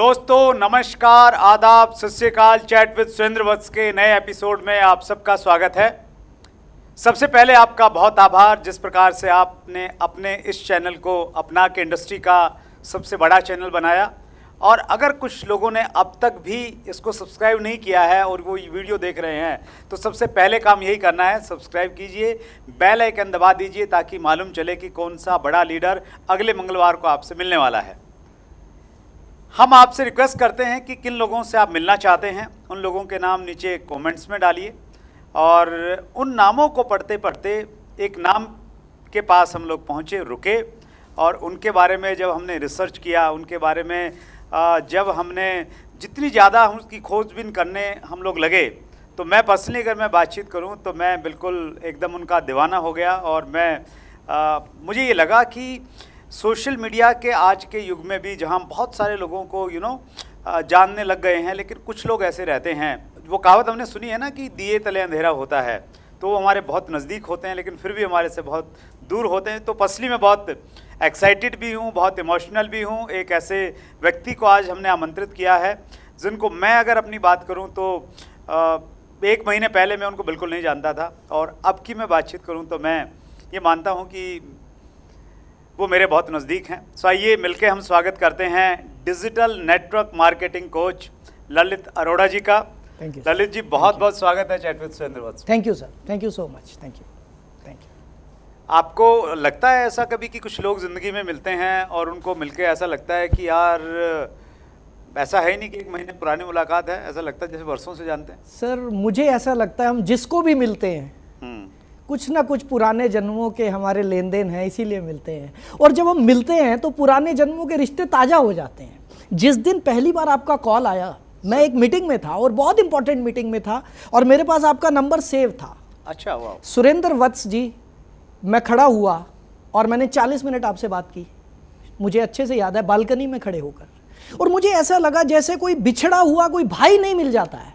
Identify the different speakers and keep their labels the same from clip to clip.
Speaker 1: दोस्तों नमस्कार, आदाब, सत श्री अकाल। चैट विद सुरेंद्र वत्स के नए एपिसोड में आप सबका स्वागत है। सबसे पहले आपका बहुत आभार जिस प्रकार से आपने अपने इस चैनल को अपना के इंडस्ट्री का सबसे बड़ा चैनल बनाया। और अगर कुछ लोगों ने अब तक भी इसको सब्सक्राइब नहीं किया है और वो वीडियो देख रहे हैं तो सबसे पहले काम यही करना है, सब्सक्राइब कीजिए, बेल आइकन दबा दीजिए ताकि मालूम चले कि कौन सा बड़ा लीडर अगले मंगलवार को आपसे मिलने वाला है। हम आपसे रिक्वेस्ट करते हैं कि किन लोगों से आप मिलना चाहते हैं उन लोगों के नाम नीचे कमेंट्स में डालिए। और उन नामों को पढ़ते पढ़ते एक नाम के पास हम लोग पहुँचे, रुके, और उनके बारे में जब हमने रिसर्च किया, उनके बारे में जब हमने जितनी ज़्यादा उसकी खोजबीन करने हम लोग लगे, तो मैं पर्सनली अगर मैं बातचीत करूं तो मैं बिल्कुल एकदम उनका दीवाना हो गया। और मैं मुझे ये लगा कि सोशल मीडिया के आज के युग में भी जहां बहुत सारे लोगों को जानने लग गए हैं, लेकिन कुछ लोग ऐसे रहते हैं, वो कहावत हमने सुनी है ना कि दिए तले अंधेरा होता है, तो वो हमारे बहुत नज़दीक होते हैं लेकिन फिर भी हमारे से बहुत दूर होते हैं। तो पर्सनली मैं बहुत एक्साइटेड भी हूँ, बहुत इमोशनल भी हूँ। एक ऐसे व्यक्ति को आज हमने आमंत्रित किया है जिनको मैं अगर अपनी बात करूँ तो 1 महीने पहले मैं उनको बिल्कुल नहीं जानता था, और अब की मैं बातचीत करूँ तो मैं ये मानता हूँ कि वो मेरे बहुत नज़दीक हैं। सो आइए मिलके हम स्वागत करते हैं digital network marketing coach Lalit Arora ji का। ललित जी, बहुत बहुत स्वागत है chat with Surendra Vats.
Speaker 2: Thank you sir, thank you so much, thank you.
Speaker 1: आपको लगता है ऐसा कभी कि कुछ लोग ज़िंदगी में मिलते हैं और उनको मिलके ऐसा लगता है कि यार ऐसा है ही नहीं कि 1 महीने पुरानी मुलाकात है, ऐसा लगता है जैसे वर्षों से जानते हैं?
Speaker 2: सर मुझे ऐसा लगता है हम जिसको भी मिलते हैं कुछ ना कुछ पुराने जन्मों के हमारे लेन देन है, इसीलिए मिलते हैं। और जब हम मिलते हैं तो पुराने जन्मों के रिश्ते ताज़ा हो जाते हैं। जिस दिन पहली बार आपका कॉल आया, मैं एक मीटिंग में था और बहुत इंपॉर्टेंट मीटिंग में था और मेरे पास आपका नंबर सेव था।
Speaker 1: अच्छा, वाह।
Speaker 2: सुरेंद्र वत्स जी, मैं खड़ा हुआ और मैंने 40 मिनट आपसे बात की, मुझे अच्छे से याद है, बालकनी में खड़े होकर। और मुझे ऐसा लगा जैसे कोई बिछड़ा हुआ कोई भाई नहीं मिल जाता है,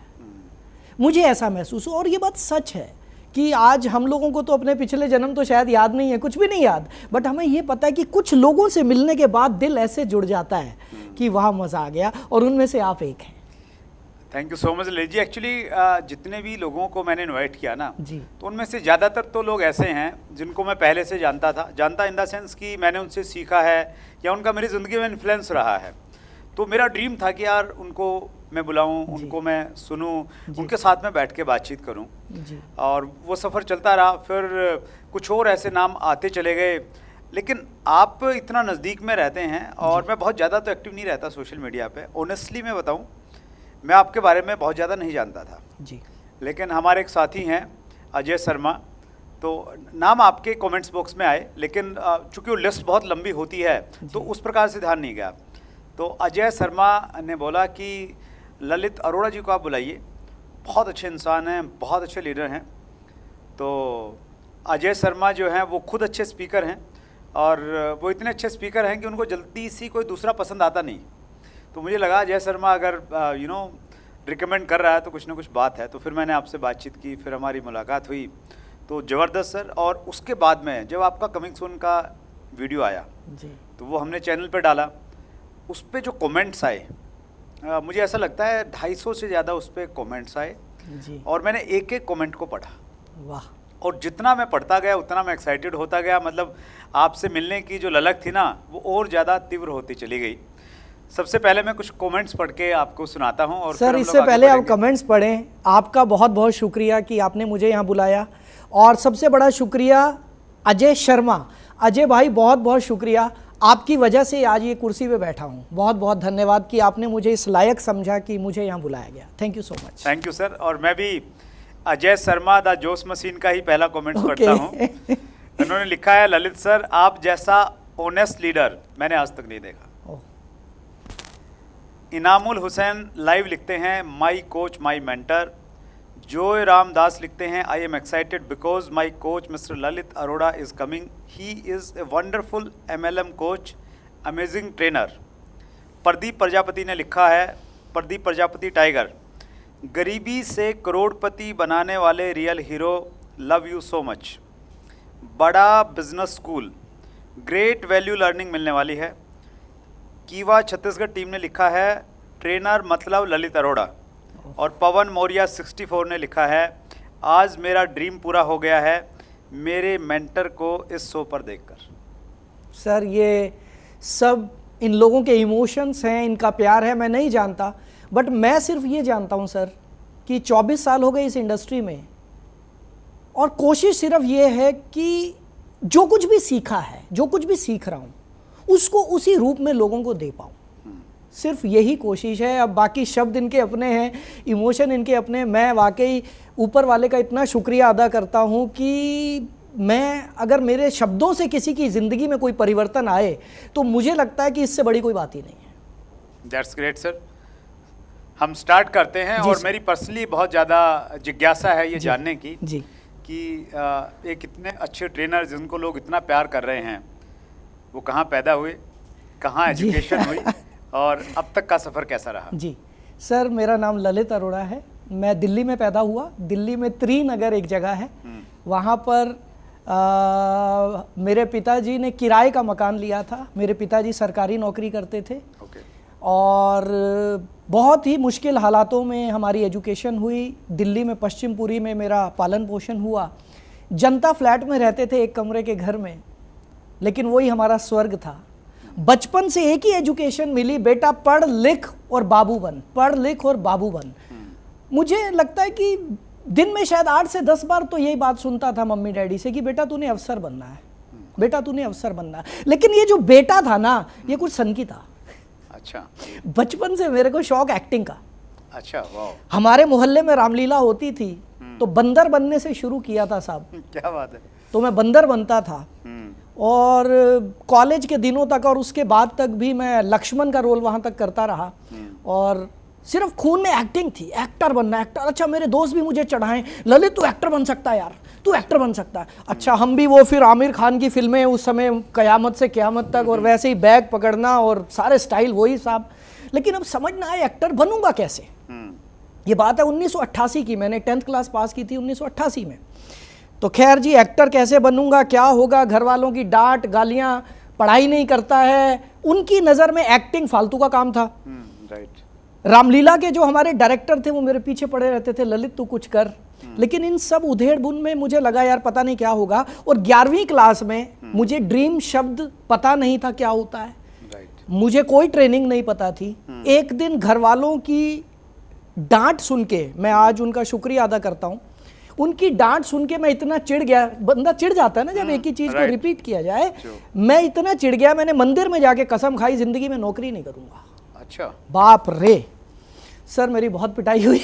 Speaker 2: मुझे ऐसा महसूस हुआ। और ये बात सच है कि आज हम लोगों को तो अपने पिछले जन्म तो शायद याद नहीं है, कुछ भी नहीं याद, बट हमें ये पता है कि कुछ लोगों से मिलने के बाद दिल ऐसे जुड़ जाता है कि वहाँ मज़ा आ गया, और उनमें से आप एक हैं।
Speaker 1: Thank you so much Lalit ji. Actually जितने भी लोगों को मैंने इनवाइट किया ना
Speaker 2: जी, तो
Speaker 1: उनमें से ज़्यादातर तो लोग ऐसे हैं जिनको मैं पहले से जानता इन द सेंस कि मैंने उनसे सीखा है या उनका मेरी ज़िंदगी में इन्फ्लुएंस रहा है। तो मेरा ड्रीम था कि यार उनको मैं बुलाऊं, उनको मैं सुनूं, उनके साथ में बैठ के बातचीत करूं। और वो सफ़र चलता रहा। फिर कुछ और ऐसे नाम आते चले गए, लेकिन आप इतना नज़दीक में रहते हैं और मैं बहुत ज़्यादा तो एक्टिव नहीं रहता सोशल मीडिया पे। ऑनेस्टली मैं बताऊं, मैं आपके बारे में बहुत ज़्यादा नहीं जानता था जी, लेकिन हमारे एक साथी हैं अजय शर्मा, तो नाम आपके कमेंट्स बॉक्स में आए, लेकिन चूंकि वो लिस्ट बहुत लंबी होती है तो उस प्रकार से ध्यान नहीं गया। तो अजय शर्मा ने बोला कि ललित अरोड़ा जी को आप बुलाइए, बहुत अच्छे इंसान हैं, बहुत अच्छे लीडर हैं। तो अजय शर्मा जो हैं वो खुद अच्छे स्पीकर हैं, और वो इतने अच्छे स्पीकर हैं कि उनको जल्दी सी कोई दूसरा पसंद आता नहीं। तो मुझे लगा अजय शर्मा अगर रिकमेंड कर रहा है तो कुछ ना कुछ बात है। तो फिर मैंने आपसे बातचीत की, फिर हमारी मुलाकात हुई, तो ज़बरदस्त सर। और उसके बाद में जब आपका कमिंग सून का वीडियो आया जी, तो वो हमने चैनल पे डाला। उस पर जो कमेंट्स आए, मुझे ऐसा लगता है 250 से ज़्यादा उस पर कमेंट्स आए जी, और मैंने एक एक कमेंट को पढ़ा। वाह। और जितना मैं पढ़ता गया उतना मैं एक्साइटेड होता गया। मतलब आपसे मिलने की जो ललक थी ना वो और ज़्यादा तीव्र होती चली गई। सबसे पहले मैं कुछ कमेंट्स पढ़ के आपको सुनाता हूं। और
Speaker 2: सर इससे पहले आप कमेंट्स पढ़ें, आपका बहुत बहुत शुक्रिया कि आपने मुझे यहाँ बुलाया, और सबसे बड़ा शुक्रिया अजय शर्मा। अजय भाई बहुत बहुत शुक्रिया, आपकी वजह से आज ये कुर्सी पे बैठा हूँ। बहुत बहुत धन्यवाद कि आपने मुझे इस लायक समझा कि मुझे यहाँ बुलाया गया। Thank you so much.
Speaker 1: Thank you sir. और मैं भी अजय शर्मा द जोश मशीन का ही पहला कमेंट्स पढ़ता हूँ। उन्होंने लिखा है, ललित सर आप जैसा ऑनेस्ट लीडर मैंने आज तक नहीं देखा। इनामुल हुसैन लाइव लिखते हैं, माई कोच माई मेंटर। जोय रामदास लिखते हैं, I am excited because my coach mister Lalit Arora is coming, he is a wonderful MLM coach, amazing trainer. Pradeep Prajapati ने लिखा है, प्रदीप प्रजापति टाइगर, गरीबी से करोड़पति बनाने वाले real hero, love you so much. बड़ा business school, great value learning मिलने वाली है। कीवा छत्तीसगढ़ टीम ने लिखा है, ट्रेनर मतलब ललित अरोड़ा। और पवन मौर्य 64 ने लिखा है, आज मेरा ड्रीम पूरा हो गया है मेरे मेंटर को इस शो पर देखकर।
Speaker 2: सर ये सब इन लोगों के इमोशंस हैं, इनका प्यार है, मैं नहीं जानता। बट मैं सिर्फ ये जानता हूँ सर कि 24 साल हो गए इस इंडस्ट्री में, और कोशिश सिर्फ ये है कि जो कुछ भी सीखा है, जो कुछ भी सीख रहा हूँ, उसको उसी रूप में लोगों को दे पाऊँ। सिर्फ यही कोशिश है। अब बाकी शब्द इनके अपने हैं, इमोशन इनके अपने। मैं वाकई ऊपर वाले का इतना शुक्रिया अदा करता हूँ कि मैं, अगर मेरे शब्दों से किसी की ज़िंदगी में कोई परिवर्तन आए तो मुझे लगता है कि इससे बड़ी कोई बात ही नहीं है।
Speaker 1: That's great sir. हम स्टार्ट करते हैं। और मेरी पर्सनली बहुत ज़्यादा जिज्ञासा है ये जानने की
Speaker 2: जी
Speaker 1: कि एक इतने अच्छे ट्रेनर जिनको लोग इतना प्यार कर रहे हैं, वो कहाँ पैदा हुए, कहाँ एजुकेशन हुई, और अब तक का सफ़र कैसा रहा?
Speaker 2: जी सर, मेरा नाम ललित अरोड़ा है। मैं दिल्ली में पैदा हुआ। दिल्ली में त्रिनगर एक जगह है, वहाँ पर मेरे पिताजी ने किराए का मकान लिया था। मेरे पिताजी सरकारी नौकरी करते थे। और बहुत ही मुश्किल हालातों में हमारी एजुकेशन हुई। दिल्ली में पश्चिमपुरी में मेरा पालन पोषण हुआ। जनता फ्लैट में रहते थे, एक कमरे के घर में, लेकिन वही हमारा स्वर्ग था। बचपन से एक ही एजुकेशन मिली, बेटा पढ़ लिख और बाबू बन, पढ़ लिख और बाबू बन। मुझे लगता है कि दिन में शायद 8 से 10 बार तो यही बात सुनता था मम्मी डैडी से कि बेटा तूने अफसर बनना है, बेटा तूने अफसर बनना है। लेकिन ये जो बेटा था ना, ये कुछ सन की था।
Speaker 1: अच्छा।
Speaker 2: बचपन से मेरे को शौक एक्टिंग का।
Speaker 1: अच्छा, वाह।
Speaker 2: हमारे मोहल्ले में रामलीला होती थी तो बंदर बनने से शुरू किया था साहब।
Speaker 1: क्या बात है।
Speaker 2: तो मैं बंदर बनता था, और कॉलेज के दिनों तक और उसके बाद तक भी मैं लक्ष्मण का रोल वहाँ तक करता रहा। और सिर्फ खून में एक्टिंग थी, एक्टर बनना, एक्टर। अच्छा, मेरे दोस्त भी मुझे चढ़ाएं, ललित तू एक्टर बन सकता है यार, तू एक्टर बन सकता है। अच्छा, हम भी वो फिर आमिर खान की फिल्में उस समय कयामत से क़यामत तक, और वैसे ही बैग पकड़ना और सारे स्टाइल वही साहब। लेकिन अब समझ ना आए एक्टर बनूंगा कैसे। ये बात है 1988 की, मैंने 10th क्लास पास की थी 1988 में। तो खैर जी, एक्टर कैसे बनूंगा, क्या होगा, घर वालों की डांट गालियां, पढ़ाई नहीं करता है, उनकी नज़र में एक्टिंग फालतू का काम था। रामलीला के जो हमारे डायरेक्टर थे वो मेरे पीछे पड़े रहते थे, ललित तू कुछ कर। लेकिन इन सब उधेड़ बुन में मुझे लगा यार पता नहीं क्या होगा। और 11वीं क्लास में मुझे ड्रीम शब्द पता नहीं था क्या होता है। मुझे कोई ट्रेनिंग नहीं पता थी। एक दिन घर वालों की डांट सुन के, मैं आज उनका शुक्रिया अदा करता हूँ, उनकी डांट सुन के मैं इतना चिढ़ गया। बंदा चिढ़ जाता है ना जब एक ही चीज को रिपीट किया जाए। मैं इतना चिढ़ गया, मैंने मंदिर में जाके कसम खाई जिंदगी में नौकरी नहीं करूंगा।
Speaker 1: अच्छा।
Speaker 2: बाप रे सर, मेरी बहुत पिटाई हुई।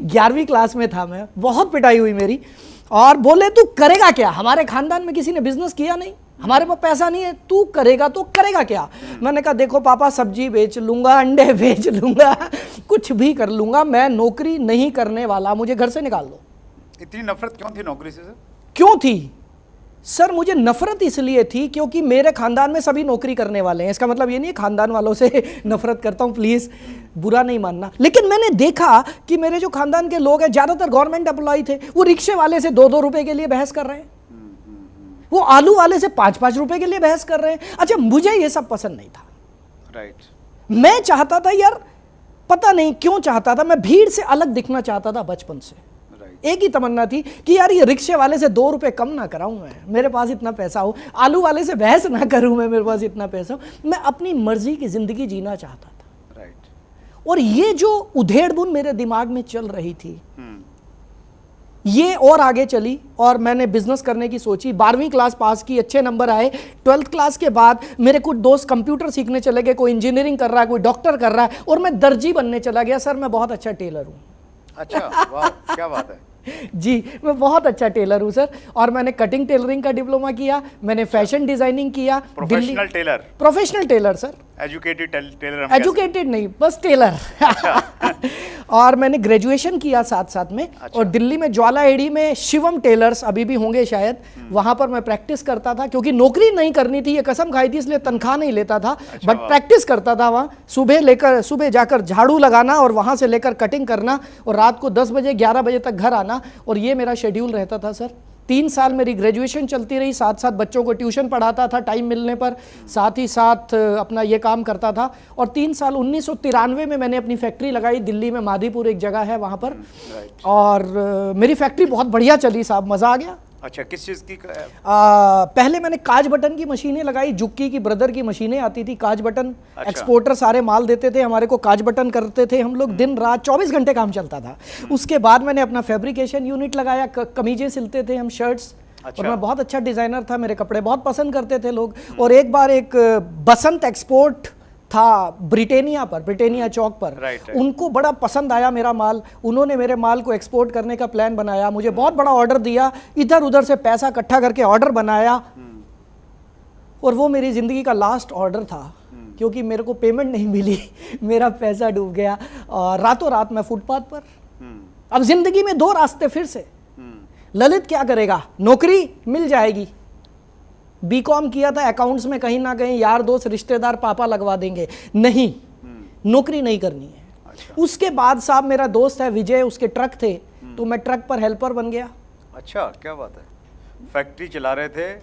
Speaker 2: 11वीं क्लास में था मैं, बहुत पिटाई हुई मेरी। और बोले तू करेगा क्या, हमारे खानदान में किसी ने बिजनेस किया नहीं, हमारे पास पैसा नहीं है, तू करेगा तो करेगा क्या। मैंने कहा देखो पापा, सब्जी बेच लूंगा, अंडे बेच लूंगा, कुछ भी कर लूंगा, मैं नौकरी नहीं करने वाला, मुझे घर से निकाल दो।
Speaker 1: इतनी नफरत क्यों थी नौकरी से सर?
Speaker 2: क्यों थी सर? मुझे नफरत इसलिए थी क्योंकि मेरे खानदान में सभी नौकरी करने वाले हैं। इसका मतलब ये नहीं है खानदान वालों से नफरत करता हूँ, प्लीज बुरा नहीं मानना। लेकिन मैंने देखा कि मेरे जो खानदान के लोग हैं ज्यादातर गवर्नमेंट एम्प्लॉय थे। वो रिक्शे वाले से 2-2 रुपए के लिए बहस कर रहे हैं, वो आलू वाले से 5-5 रुपए के लिए बहस कर रहे हैं। अच्छा, मुझे ये सब पसंद नहीं था।
Speaker 1: राइट।
Speaker 2: मैं चाहता था यार, पता नहीं क्यों चाहता था, मैं भीड़ से अलग दिखना चाहता था बचपन से। एक ही तमन्ना थी कि यार ये रिक्शे वाले से 2 रुपए कम ना कराऊं मैं, मेरे पास इतना पैसा हो, आलू वाले से बहस ना करूं मैं, मेरे पास इतना पैसा हो। मैं अपनी मर्जी की जिंदगी जीना चाहता था। राइट। और ये जो उधेड़-बुन मेरे दिमाग में चल रही थी, ये और आगे चली और मैंने बिजनेस करने की सोची। 12वीं क्लास पास की, अच्छे नंबर आए। 12th क्लास के बाद मेरे कुछ दोस्त कंप्यूटर सीखने चले गए, कोई इंजीनियरिंग कर रहा है, कोई डॉक्टर कर रहा है, और मैं दर्जी बनने चला गया। सर मैं बहुत अच्छा टेलर हूँ।
Speaker 1: अच्छा, वाह, क्या बात है।
Speaker 2: जी, मैं बहुत अच्छा टेलर हूँ सर। और मैंने कटिंग टेलरिंग का डिप्लोमा किया, मैंने फैशन डिजाइनिंग किया।
Speaker 1: Professional tailor? Professional
Speaker 2: tailor sir.
Speaker 1: Educated tailor?
Speaker 2: Educated नहीं, बस टेलर। अच्छा। और मैंने ग्रेजुएशन किया साथ साथ में। अच्छा। और दिल्ली में ज्वाला एडी में शिवम टेलर्स अभी भी होंगे शायद, वहां पर मैं प्रैक्टिस करता था, क्योंकि नौकरी नहीं करनी थी, ये कसम खाई थी, इसलिए तनख्वाह नहीं लेता था। अच्छा, बट प्रैक्टिस करता था वहाँ। सुबह जाकर झाड़ू लगाना और वहां से लेकर कटिंग करना, और रात को 10 बजे 11 बजे तक घर आना, और ये मेरा शेड्यूल रहता था सर। 3 साल मेरी ग्रेजुएशन चलती रही, साथ साथ बच्चों को ट्यूशन पढ़ाता था टाइम मिलने पर, साथ ही साथ अपना ये काम करता था। और 3 साल 1993 में मैंने अपनी फैक्ट्री लगाई दिल्ली में, माधीपुर एक जगह है वहाँ पर। और मेरी फैक्ट्री बहुत बढ़िया चली साहब, मज़ा आ गया।
Speaker 1: अच्छा, किस चीज़ की?
Speaker 2: पहले मैंने काज बटन की मशीनें लगाई, जुक्की की ब्रदर की मशीनें आती थी, काज बटन।
Speaker 1: अच्छा।
Speaker 2: एक्सपोर्टर सारे माल देते थे हमारे को, काज बटन करते थे हम लोग, दिन रात 24 घंटे काम चलता था। उसके बाद मैंने अपना फैब्रिकेशन यूनिट लगाया, कमीजें सिलते थे हम, शर्ट्स।
Speaker 1: अच्छा।
Speaker 2: और मैं बहुत अच्छा डिज़ाइनर था, मेरे कपड़े बहुत पसंद करते थे लोग। और एक बार एक बसंत एक्सपोर्ट था ब्रिटेनिया पर, ब्रिटेनिया चौक पर।
Speaker 1: राइट।
Speaker 2: उनको बड़ा पसंद आया मेरा माल, उन्होंने मेरे माल को एक्सपोर्ट करने का प्लान बनाया, मुझे बहुत बड़ा ऑर्डर दिया, इधर उधर से पैसा इकट्ठा करके ऑर्डर बनाया। और वो मेरी ज़िंदगी का लास्ट ऑर्डर था, क्योंकि मेरे को पेमेंट नहीं मिली, मेरा पैसा डूब गया। और रातों रात मैं फुटपाथ पर। अब ज़िंदगी में 2 रास्ते फिर से। ललित क्या करेगा? नौकरी मिल जाएगी, बीकॉम किया था, अकाउंट्स में कहीं ना कहीं यार दोस्त रिश्तेदार पापा लगवा देंगे, नहीं, नौकरी नहीं करनी है।
Speaker 1: अच्छा।
Speaker 2: उसके बाद साहब मेरा दोस्त है विजय, उसके ट्रक थे, तो मैं ट्रक पर हेल्पर बन गया।
Speaker 1: अच्छा, क्या बात है, फैक्ट्री चला रहे थे,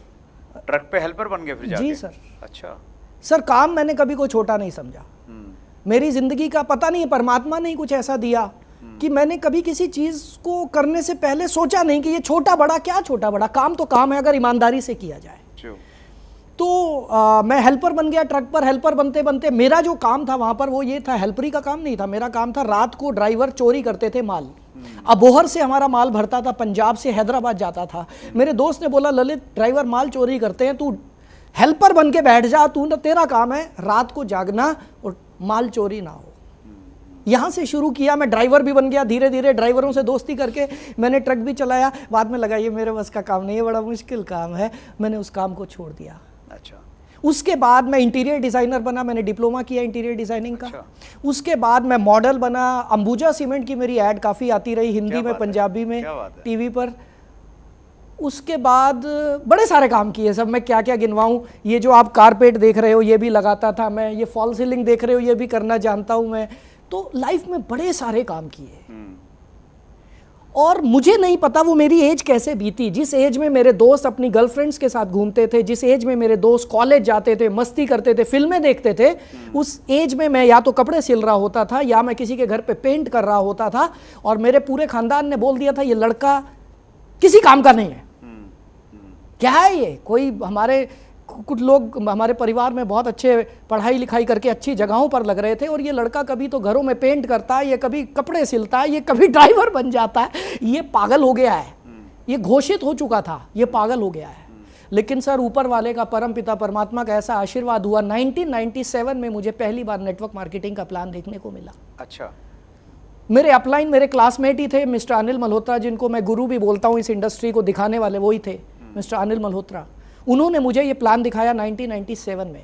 Speaker 1: ट्रक पे हेल्पर बन गए फिर जाके?
Speaker 2: जी सर।
Speaker 1: अच्छा
Speaker 2: सर, काम मैंने कभी कोई छोटा नहीं समझा। मेरी जिंदगी का पता नहीं, परमात्मा ने कुछ ऐसा दिया कि मैंने कभी किसी चीज को करने से पहले सोचा नहीं कि ये छोटा बड़ा, क्या छोटा बड़ा, काम तो काम है अगर ईमानदारी से किया जाए। तो मैं हेल्पर बन गया ट्रक पर। हेल्पर बनते बनते मेरा जो काम था वहाँ पर वो ये था, हेल्परी का काम नहीं था, मेरा काम था रात को ड्राइवर चोरी करते थे माल। अबोहर से हमारा माल भरता था, पंजाब से हैदराबाद जाता था। मेरे दोस्त ने बोला ललित ड्राइवर माल चोरी करते हैं, तू हेल्पर बन के बैठ जा, तू ना, तेरा काम है रात को जागना और माल चोरी ना हो। यहाँ से शुरू किया, मैं ड्राइवर भी बन गया, धीरे धीरे ड्राइवरों से दोस्ती करके मैंने ट्रक भी चलाया। बाद में लगा ये मेरे बस का काम नहीं है, बड़ा मुश्किल काम है, मैंने उस काम को छोड़ दिया।
Speaker 1: अच्छा।
Speaker 2: उसके बाद मैं इंटीरियर डिज़ाइनर बना, मैंने डिप्लोमा किया इंटीरियर डिज़ाइनिंग का।
Speaker 1: अच्छा।
Speaker 2: उसके बाद मैं मॉडल बना, अंबुजा सीमेंट की मेरी ऐड काफ़ी आती रही, हिंदी में, पंजाबी में, टीवी पर। उसके बाद बड़े सारे काम किए सब, मैं क्या क्या गिनवाऊं। ये जो आप कारपेट देख रहे हो ये भी लगाता था मैं, ये फॉल सीलिंग देख रहे हो ये भी करना जानता हूं मैं। तो लाइफ में बड़े सारे काम किए। और मुझे नहीं पता वो मेरी एज कैसे बीती, जिस एज में मेरे दोस्त अपनी गर्लफ्रेंड्स के साथ घूमते थे, जिस एज में मेरे दोस्त कॉलेज जाते थे, मस्ती करते थे, फिल्में देखते थे, उस एज में मैं या तो कपड़े सिल रहा होता था या मैं किसी के घर पे पेंट कर रहा होता था। और मेरे पूरे खानदान ने बोल दिया था ये लड़का किसी काम का नहीं है। क्या है ये? कोई हमारे कुछ लोग हमारे परिवार में बहुत अच्छे पढ़ाई लिखाई करके अच्छी जगहों पर लग रहे थे, और ये लड़का कभी तो घरों में पेंट करता है, ये कभी कपड़े सिलता है, ये कभी ड्राइवर बन जाता है, ये पागल हो गया है। ये घोषित हो चुका था, ये पागल हो गया है। लेकिन सर ऊपर वाले का, परम पिता परमात्मा का ऐसा आशीर्वाद हुआ, 1997 में मुझे पहली बार नेटवर्क मार्केटिंग का प्लान देखने को मिला।
Speaker 1: अच्छा।
Speaker 2: मेरे अपलाइन मेरे क्लासमेट ही थे, मिस्टर अनिल मल्होत्रा, जिनको मैं गुरु भी बोलता हूँ इस इंडस्ट्री को दिखाने वाले, वही थे मिस्टर अनिल मल्होत्रा। उन्होंने मुझे ये प्लान दिखाया 1997 में,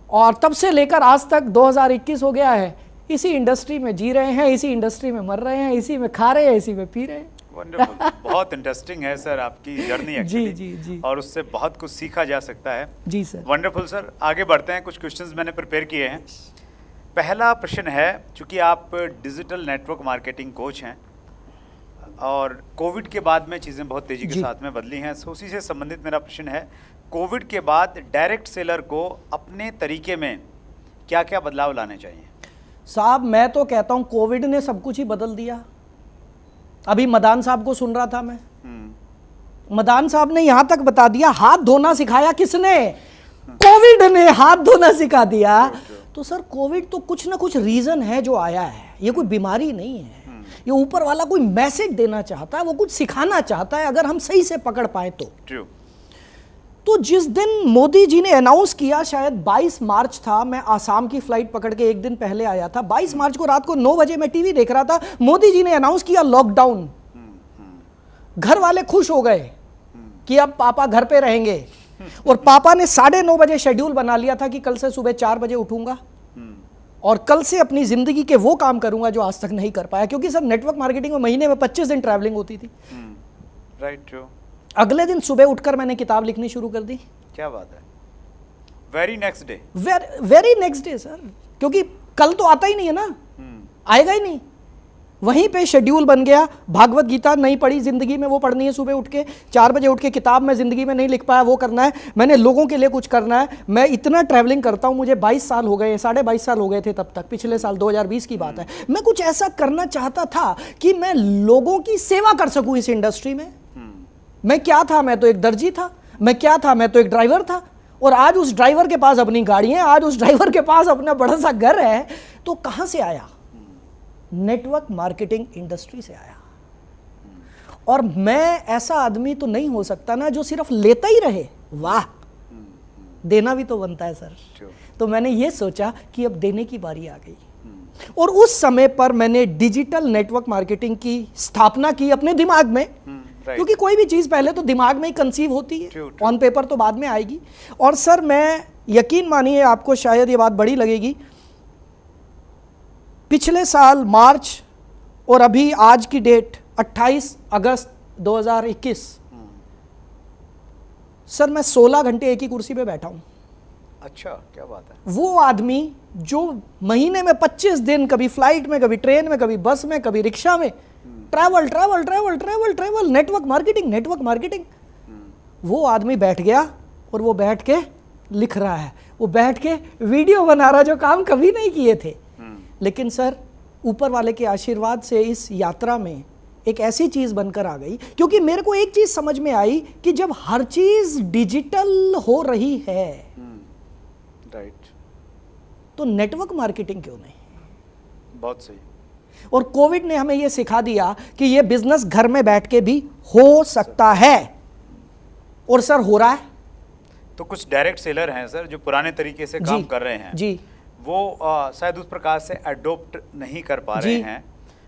Speaker 2: और तब से लेकर आज तक 2021 हो गया है, इसी इंडस्ट्री में जी रहे हैं, इसी इंडस्ट्री में मर रहे हैं, इसी में खा रहे हैं, इसी में पी रहे हैं।
Speaker 1: वंडरफुल। बहुत इंटरेस्टिंग है सर आपकी जर्नी एक्चुअली।
Speaker 2: जी जी जी।
Speaker 1: और उससे बहुत कुछ सीखा जा सकता है।
Speaker 2: जी सर।
Speaker 1: वंडरफुल सर, आगे बढ़ते हैं। कुछ क्वेश्चंस मैंने प्रिपेयर किए हैं। पहला प्रश्न है, चूंकि आप डिजिटल नेटवर्क मार्केटिंग कोच हैं और कोविड के बाद में चीज़ें बहुत तेज़ी के साथ में बदली हैं, उसी से संबंधित मेरा प्रश्न है, कोविड के बाद डायरेक्ट सेलर को अपने तरीके में क्या क्या बदलाव लाने चाहिए?
Speaker 2: साहब मैं तो कहता हूँ कोविड ने सब कुछ ही बदल दिया। अभी मदान साहब को सुन रहा था मैं, मदान साहब ने यहाँ तक बता दिया, हाथ धोना सिखाया किसने? कोविड ने हाथ धोना सिखा दिया। तो सर कोविड तो कुछ ना कुछ रीज़न है जो आया है, ये कोई बीमारी नहीं है। ये ऊपर वाला कोई मैसेज देना चाहता है, वो कुछ सिखाना चाहता है, अगर हम सही से पकड़ पाए तो। तो जिस दिन मोदी जी ने अनाउंस किया, शायद 22 मार्च था, मैं आसाम की फ्लाइट पकड़ के एक दिन पहले आया था, 22 मार्च को रात को 9 बजे मैं टीवी देख रहा था, मोदी जी ने अनाउंस किया लॉकडाउन। घर वाले खुश हो गए कि अब पापा घर पे रहेंगे, और पापा ने 9:30 बजे शेड्यूल बना लिया था कि कल से सुबह 4 बजे उठूंगा और कल से अपनी जिंदगी के वो काम करूंगा जो आज तक नहीं कर पाया, क्योंकि सर नेटवर्क मार्केटिंग में महीने में 25 दिन ट्रैवलिंग होती थी।
Speaker 1: राइट।
Speaker 2: अगले दिन सुबह उठकर मैंने किताब लिखनी शुरू कर दी।
Speaker 1: क्या बात है। Very next day? Very
Speaker 2: next day sir, क्योंकि कल तो आता ही नहीं है ना, आएगा ही नहीं। वहीं पे शेड्यूल बन गया। भागवत गीता नहीं पढ़ी ज़िंदगी में, वो पढ़नी है सुबह उठ के 4 बजे उठ के। किताब में ज़िंदगी में नहीं लिख पाया, वो करना है। मैंने लोगों के लिए कुछ करना है। मैं इतना ट्रैवलिंग करता हूँ, मुझे 22 साल हो गए, 22.5 साल हो गए थे तब तक, पिछले साल 2020 की बात है। मैं कुछ ऐसा करना चाहता था कि मैं लोगों की सेवा कर सकूँ इस इंडस्ट्री में। मैं क्या था? मैं तो एक दर्जी था। मैं क्या था? मैं तो एक ड्राइवर था। और आज उस ड्राइवर के पास अपनी गाड़ी है, आज उस ड्राइवर के पास अपना बड़ा सा घर है। तो कहाँ से आया? नेटवर्क मार्केटिंग इंडस्ट्री से आया। और मैं ऐसा आदमी तो नहीं हो सकता ना जो सिर्फ लेता ही रहे। वाह, देना भी तो बनता है सर। तो मैंने ये सोचा कि अब देने की बारी आ गई। और उस समय पर मैंने डिजिटल नेटवर्क मार्केटिंग की स्थापना की अपने दिमाग में। क्योंकि कोई भी चीज पहले तो दिमाग में ही कंसीव होती है, ऑन पेपर तो बाद में आएगी। और सर मैं, यकीन मानिए, आपको शायद ये बात बड़ी लगेगी, पिछले साल मार्च और अभी आज की डेट 28 अगस्त 2021, सर मैं 16 घंटे एक ही कुर्सी पे बैठा हूं।
Speaker 1: अच्छा, क्या बात है।
Speaker 2: वो आदमी जो महीने में 25 दिन, कभी फ्लाइट में, कभी ट्रेन में, कभी बस में, कभी रिक्शा में, travel travel travel travel travel, network marketing network marketing, वो आदमी बैठ गया और वो बैठ के लिख रहा है, वो बैठ के वीडियो बना रहा है, जो काम कभी नहीं किए थे। लेकिन सर ऊपर वाले के आशीर्वाद से इस यात्रा में एक ऐसी चीज बनकर आ गई, क्योंकि मेरे को एक चीज समझ में आई कि जब हर चीज डिजिटल हो रही है,
Speaker 1: राइट,
Speaker 2: तो नेटवर्क मार्केटिंग क्यों नहीं?
Speaker 1: बहुत सही।
Speaker 2: और कोविड ने हमें यह सिखा दिया कि यह बिजनेस घर में बैठ के भी हो सकता है। और सर हो रहा है।
Speaker 1: तो कुछ डायरेक्ट सेलर हैं सर जो पुराने तरीके से काम कर रहे हैं
Speaker 2: जी,
Speaker 1: वो शायद उस प्रकार से अडोप्ट नहीं कर पा रहे हैं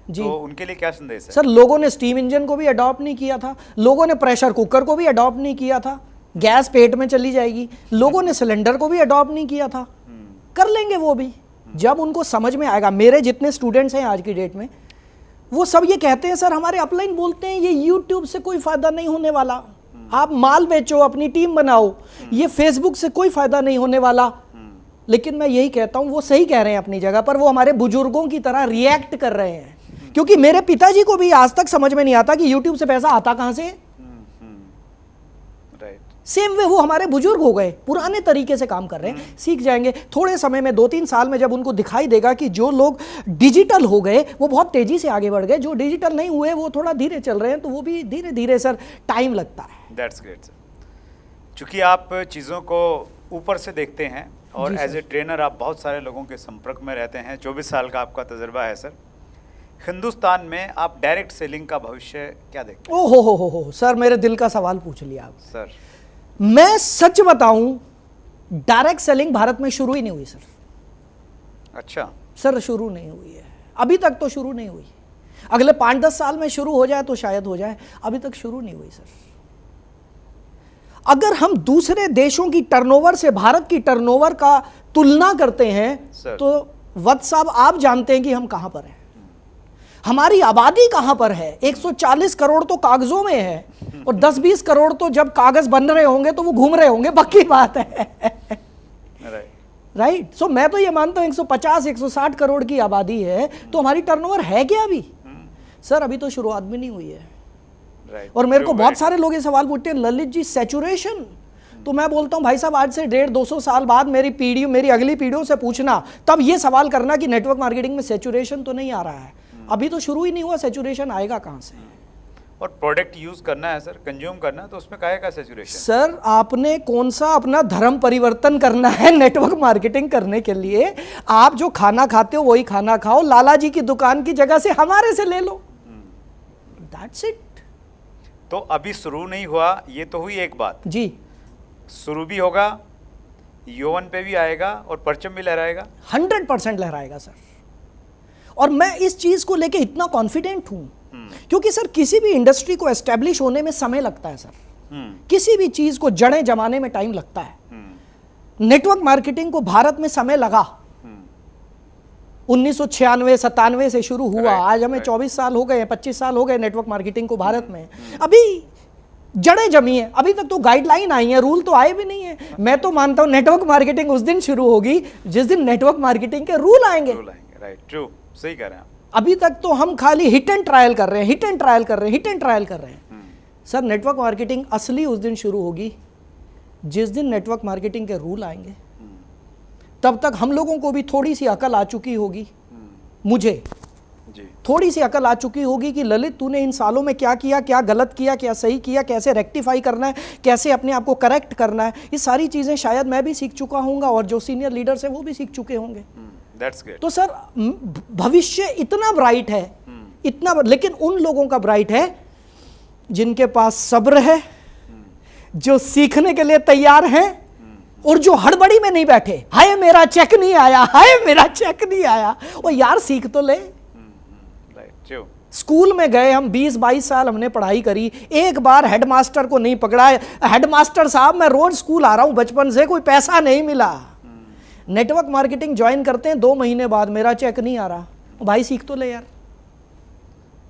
Speaker 1: जी, तो उनके लिए क्या संदेश है?
Speaker 2: सर लोगों ने स्टीम इंजन को भी अडॉप्ट नहीं किया था, लोगों ने प्रेशर कुकर को भी अडॉप्ट नहीं किया था, गैस पेट में चली जाएगी, लोगों ने सिलेंडर को भी अडॉप्ट नहीं किया था। कर लेंगे वो भी, जब उनको समझ में आएगा। मेरे जितने स्टूडेंट्स हैं आज की डेट में, वो सब ये कहते हैं, सर हमारे अपलाइन बोलते हैं ये यूट्यूब से कोई फायदा नहीं होने वाला, आप माल बेचो, अपनी टीम बनाओ, ये फेसबुक से कोई फायदा नहीं होने वाला। लेकिन मैं यही कहता हूं, वो सही कह रहे हैं अपनी जगह पर, वो हमारे बुजुर्गों की तरह रिएक्ट कर रहे हैं। क्योंकि मेरे पिताजी को भी आज तक समझ में नहीं आता कि यूट्यूब से पैसा आता कहां से। सेम वे वो हमारे बुजुर्ग हो गए, पुराने तरीके से काम कर रहे हैं, सीख जाएंगे थोड़े समय में, 2-3 साल में, जब उनको दिखाई देगा कि जो लोग डिजिटल हो गए वो बहुत तेजी से आगे बढ़ गए, जो डिजिटल नहीं हुए वो थोड़ा धीरे चल रहे हैं, तो वो भी धीरे धीरे सर टाइम लगता है।
Speaker 1: That's great sir. चूंकि आप चीज़ों को ऊपर से देखते हैं और एज ए ट्रेनर आप बहुत सारे लोगों के संपर्क में रहते हैं, 24 साल का आपका तजुर्बा है सर, हिंदुस्तान में आप डायरेक्ट सेलिंग का भविष्य क्या देखते हैं?
Speaker 2: ओ हो सर, मेरे दिल का सवाल पूछ लिया आप
Speaker 1: सर।
Speaker 2: मैं सच बताऊं, डायरेक्ट सेलिंग भारत में शुरू ही नहीं हुई सर।
Speaker 1: अच्छा
Speaker 2: सर, शुरू नहीं हुई है अभी तक, तो शुरू नहीं हुई। अगले 5-10 साल में शुरू हो जाए तो शायद हो जाए, अभी तक शुरू नहीं हुई सर। अगर हम दूसरे देशों की टर्नओवर से भारत की टर्नओवर का तुलना करते हैं तो वत्स साहब आप जानते हैं कि हम कहां पर हैं, हमारी आबादी कहां पर है। 140 करोड़ तो कागजों में है, और 10-20 करोड़ तो जब कागज बन रहे होंगे तो वो घूम रहे होंगे, पक्की बात है। राइट। सो मैं तो ये मानता हूं 150-160 करोड़ की आबादी है, तो हमारी टर्नओवर है क्या अभी? सर अभी तो शुरुआत भी नहीं हुई है। और मेरे को बहुत सारे लोग ये सवाल पूछते हैं, ललित जी सैचुरेशन, तो मैं बोलता हूं भाई साहब आज से 150-200 साल बाद मेरी अगली पीढ़ियों से पूछना, तब ये सवाल करना कि नेटवर्क मार्केटिंग में सैचुरेशन तो नहीं आ रहा है। अभी तो शुरू ही नहीं हुआ, सैचुरेशन आएगा कहां से?
Speaker 1: और प्रोडक्ट यूज करना है सर, कंज्यूम करना है, तो उसमें काहे का सैचुरेशन?
Speaker 2: सर आपने कौन सा अपना धर्म परिवर्तन करना है नेटवर्क मार्केटिंग करने के लिए? आप जो खाना खाते हो वही खाना खाओ, लाला जी की दुकान की जगह से हमारे से ले लो, दैट्स इट।
Speaker 1: तो अभी शुरू नहीं हुआ, ये तो हुई एक बात
Speaker 2: जी,
Speaker 1: शुरू भी होगा, यौवन पे भी आएगा और परचम भी लहराएगा,
Speaker 2: 100% लहराएगा सर। और मैं इस चीज को लेके इतना कॉन्फिडेंट हूं क्योंकि सर किसी भी इंडस्ट्री को एस्टेब्लिश होने में समय लगता है सर, किसी भी चीज को जड़ें जमाने में टाइम लगता है। नेटवर्क मार्केटिंग को भारत में समय लगा, 1996-97 से शुरू हुआ, आज हमें 24 साल हो गए, 25 साल हो गए नेटवर्क मार्केटिंग को भारत में। अभी जड़ें जमी है, अभी तक तो गाइडलाइन आई है, रूल तो आए भी नहीं है। मैं तो मानता हूं नेटवर्क मार्केटिंग उस दिन शुरू होगी जिस दिन नेटवर्क मार्केटिंग के रूल आएंगे।
Speaker 1: राइट, ट्रू, सही कह रहे हैं आप।
Speaker 2: अभी तक तो हम खाली हिट एंड ट्रायल कर रहे हैं, हिट एंड ट्रायल कर रहे हैं, हिट एंड ट्रायल कर रहे हैं। सर नेटवर्क मार्केटिंग असली उस दिन शुरू होगी जिस दिन नेटवर्क मार्केटिंग के रूल आएंगे। तब तक हम लोगों को भी थोड़ी सी अकल आ चुकी होगी, मुझे थोड़ी सी अकल आ चुकी होगी कि ललित तूने इन सालों में क्या किया, क्या गलत किया, क्या सही किया, कैसे रेक्टिफाई करना है, कैसे अपने आप को करेक्ट करना है। ये सारी चीज़ें शायद मैं भी सीख चुका हूँगा और जो सीनियर लीडर्स हैं वो भी सीख चुके होंगे। तो सर भविष्य इतना ब्राइट है, इतना, लेकिन उन लोगों का ब्राइट है जिनके पास सब्र है, जो सीखने के लिए तैयार हैं और जो हड़बड़ी में नहीं बैठे, हाय मेरा चेक नहीं आया, हाय मेरा चेक नहीं आया। ओ यार सीख तो ले। स्कूल में गए हम 20-22 साल हमने पढ़ाई करी, एक बार हेडमास्टर को नहीं पकड़ा, हेडमास्टर साहब मैं रोज स्कूल आ रहा हूं बचपन से, कोई पैसा नहीं मिला। नेटवर्क मार्केटिंग ज्वाइन करते हैं 2 महीने बाद मेरा चेक नहीं आ रहा। भाई सीख तो ले यार।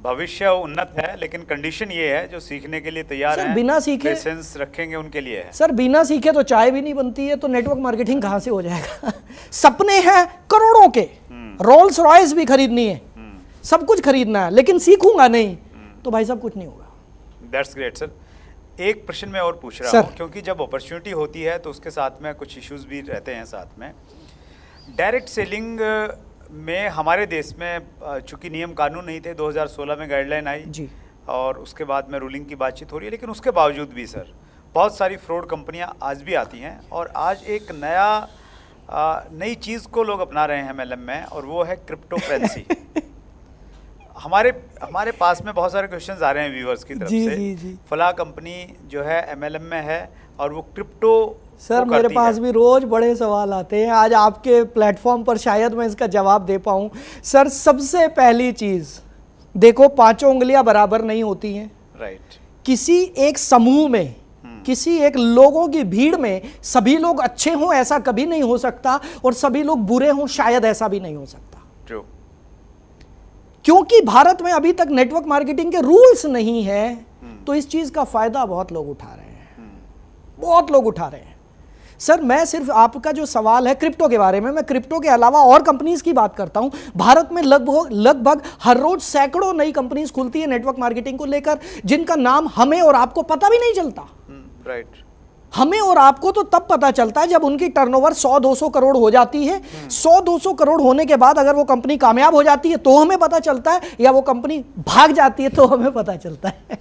Speaker 1: भविष्य उन्नत है, लेकिन कंडीशन ये है जो सीखने के लिए तैयार हैं,
Speaker 2: बिना सीखे
Speaker 1: पेशेंस रखेंगे उनके लिए है।
Speaker 2: सर बिना सीखे तो चाय भी नहीं बनती है, तो नेटवर्क मार्केटिंग कहां से हो जाएगा। सपने हैं करोड़ों के, रोल्स रॉयस भी खरीदनी है, सब कुछ खरीदना है, लेकिन सीखूंगा नहीं तो भाई सब कुछ नहीं होगा।
Speaker 1: That's great sir. एक प्रश्न मैं और पूछ रहा हूँ, क्योंकि जब अपॉर्चुनिटी होती है तो उसके साथ में कुछ इश्यूज भी रहते हैं साथ में। डायरेक्ट सेलिंग में हमारे देश में चूंकि नियम कानून नहीं थे, 2016 में गाइडलाइन आई
Speaker 2: जी,
Speaker 1: और उसके बाद में रूलिंग की बातचीत हो रही है, लेकिन उसके बावजूद भी सर बहुत सारी फ्रॉड कंपनियां आज भी आती हैं और आज एक नई चीज़ को लोग अपना रहे हैं MLM में, और वो है क्रिप्टो करेंसी। हमारे पास में बहुत सारे क्वेश्चंस आ रहे हैं व्यूअर्स की तरफ से।
Speaker 2: जी।
Speaker 1: फला कंपनी जो है MLM में है और वो क्रिप्टो
Speaker 2: सर मेरे पास भी रोज बड़े सवाल आते हैं, आज आपके प्लेटफॉर्म पर शायद मैं इसका जवाब दे पाऊं। सर सबसे पहली चीज देखो, 5 उंगलियां बराबर नहीं होती हैं।
Speaker 1: राइट।
Speaker 2: किसी एक समूह में, किसी एक लोगों की भीड़ में सभी लोग अच्छे हों ऐसा कभी नहीं हो सकता, और सभी लोग बुरे हों शायद ऐसा भी नहीं हो सकता।
Speaker 1: ट्रू।
Speaker 2: क्योंकि भारत में अभी तक नेटवर्क मार्केटिंग के रूल्स नहीं है, तो इस चीज का फायदा बहुत लोग उठा रहे हैं, बहुत लोग उठा रहे हैं। सर मैं सिर्फ आपका जो सवाल है क्रिप्टो के बारे में, मैं क्रिप्टो के अलावा और कंपनीज की बात करता हूं। भारत में लगभग हर रोज सैकड़ों नई कंपनीज खुलती है नेटवर्क मार्केटिंग को लेकर, जिनका नाम हमें और आपको पता भी नहीं चलता।
Speaker 1: राइट।
Speaker 2: हमें और आपको तो तब पता चलता है जब उनकी टर्नओवर 100-200 करोड़ हो जाती है। 100-200 करोड़ होने के बाद अगर वो कंपनी कामयाब हो जाती है तो हमें पता चलता है, या वो कंपनी भाग जाती है तो हमें पता चलता है।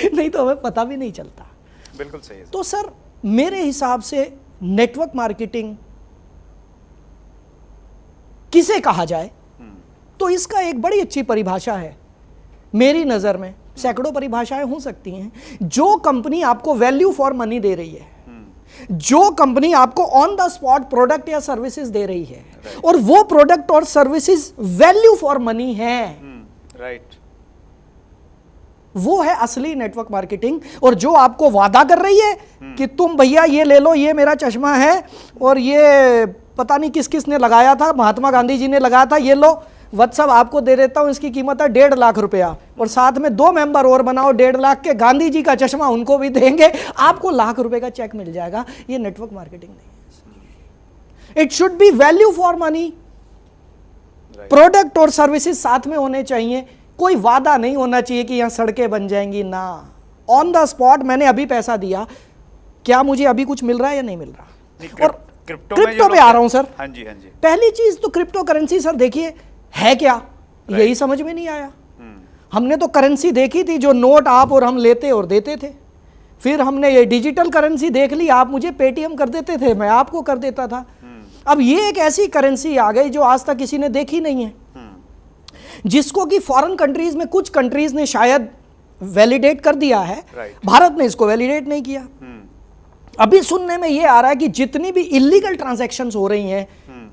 Speaker 2: नहीं तो हमें पता भी नहीं चलता।
Speaker 1: बिल्कुल सही है।
Speaker 2: तो सर मेरे हिसाब से नेटवर्क मार्केटिंग किसे कहा जाए, तो इसका एक बड़ी अच्छी परिभाषा है मेरी नजर में। सैकड़ों परिभाषाएं हो सकती हैं। जो कंपनी आपको वैल्यू फॉर मनी दे रही है, जो कंपनी आपको ऑन द स्पॉट प्रोडक्ट या सर्विसेज दे रही है, और वो प्रोडक्ट और सर्विसेज वैल्यू फॉर मनी है,
Speaker 1: राइट,
Speaker 2: वो है असली नेटवर्क मार्केटिंग। और जो आपको वादा कर रही है कि तुम भैया ये ले लो, ये मेरा चश्मा है और ये पता नहीं किस किस ने लगाया था, महात्मा गांधी जी ने लगाया था, ये लो व्हाट्सअप आपको दे देता हूं, इसकी कीमत है 1.5 लाख रुपया, और साथ में 2 मेंबर और बनाओ 1.5 लाख के, गांधी जी का चश्मा उनको भी देंगे, आपको लाख रुपए का चेक मिल जाएगा। ये नेटवर्क मार्केटिंग नहीं है। It should be value for money, product और सर्विसेज साथ में होने चाहिए। कोई वादा नहीं होना चाहिए कि यहां सड़कें बन जाएंगी, ना, ऑन द स्पॉट मैंने अभी पैसा दिया, क्या मुझे अभी कुछ मिल रहा है या नहीं मिल रहा। और क्रिप्टो पे आ रहा हूं सर।
Speaker 1: हाँ जी, हाँ जी।
Speaker 2: पहली चीज तो क्रिप्टो करेंसी सर देखिए है क्या, यही समझ में नहीं आया। हमने तो करेंसी देखी थी जो नोट आप और हम लेते और देते थे, फिर हमने ये डिजिटल करेंसी देख ली, आप मुझे पेटीएम कर देते थे, मैं आपको कर देता था। अब ये एक ऐसी करेंसी आ गई जो आज तक किसी ने देखी नहीं है, जिसको कि फॉरेन कंट्रीज में कुछ कंट्रीज ने शायद वैलिडेट कर दिया है, भारत ने इसको वैलिडेट नहीं किया। अभी सुनने में ये आ रहा है कि जितनी भी इलीगल ट्रांजैक्शंस हो रही हैं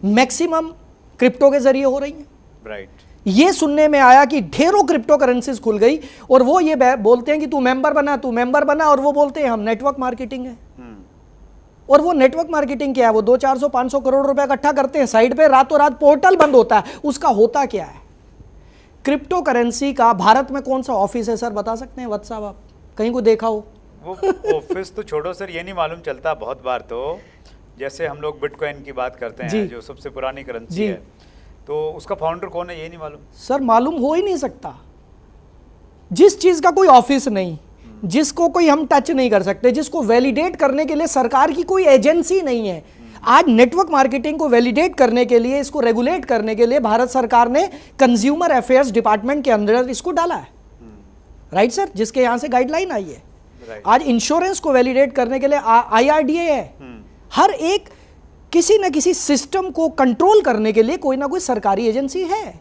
Speaker 2: मैक्सिमम क्रिप्टो के जरिए हो रही हैं।
Speaker 1: राइट।
Speaker 2: ये सुनने में आया कि ढेरों क्रिप्टो करेंसीज खुल गई और वो ये बोलते हैं कि तू मेंबर बना, तू मेंबर बना, और वो बोलते हैं हम नेटवर्क मार्केटिंग है। और वो नेटवर्क मार्केटिंग क्या है, वो 200-400-500 करोड़ रुपए इकट्ठा करते हैं साइड पे, रातों रात पोर्टल बंद होता है। उसका होता क्या है, क्रिप्टो करेंसी का भारत में कौन सा ऑफिस है सर, बता सकते हैं व्हाट्सएप आप कहीं को देखा हो?
Speaker 1: वो ऑफिस तो छोड़ो सर, ये नहीं मालूम चलता बहुत बार तो, जैसे हम लोग बिटकॉइन की बात करते हैं जो सबसे पुरानी करेंसी है, तो उसका फाउंडर कौन है ये नहीं मालूम?
Speaker 2: सर मालूम हो ही नहीं सकता। जिस चीज का कोई ऑफिस नहीं, जिसको कोई हम टच नहीं कर सकते, जिसको वैलिडेट करने के लिए सरकार की कोई एजेंसी नहीं है। आज नेटवर्क मार्केटिंग को वैलिडेट करने के लिए, इसको रेगुलेट करने के लिए भारत सरकार ने कंज्यूमर अफेयर्स डिपार्टमेंट के अंदर इसको डाला है, राइट सर, जिसके यहां से गाइडलाइन आई है। आज इंश्योरेंस को वैलिडेट करने के लिए IRDA है। हर एक किसी न किसी सिस्टम को कंट्रोल करने के लिए कोई ना कोई सरकारी एजेंसी है,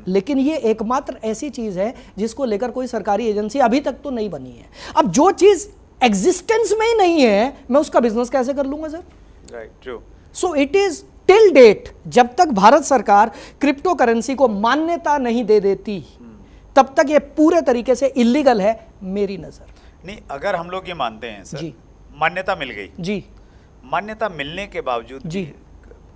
Speaker 2: लेकिन ये एकमात्र ऐसी चीज है जिसको लेकर कोई सरकारी एजेंसी अभी तक तो नहीं बनी है। अब जो चीज एग्जिस्टेंस में ही नहीं है, मैं उसका बिजनेस कैसे कर लूंगा sir?
Speaker 1: Right, true.
Speaker 2: So it is till date, जब तक भारत सरकार क्रिप्टो करेंसी को मान्यता नहीं दे देती, तब तक ये पूरे तरीके से इलीगल है मेरी नजर।
Speaker 1: नहीं, अगर हम लोग ये मानते हैं सर,
Speaker 2: जी,
Speaker 1: मान्यता मिल गई
Speaker 2: जी,
Speaker 1: मान्यता मिलने के बावजूद
Speaker 2: जी,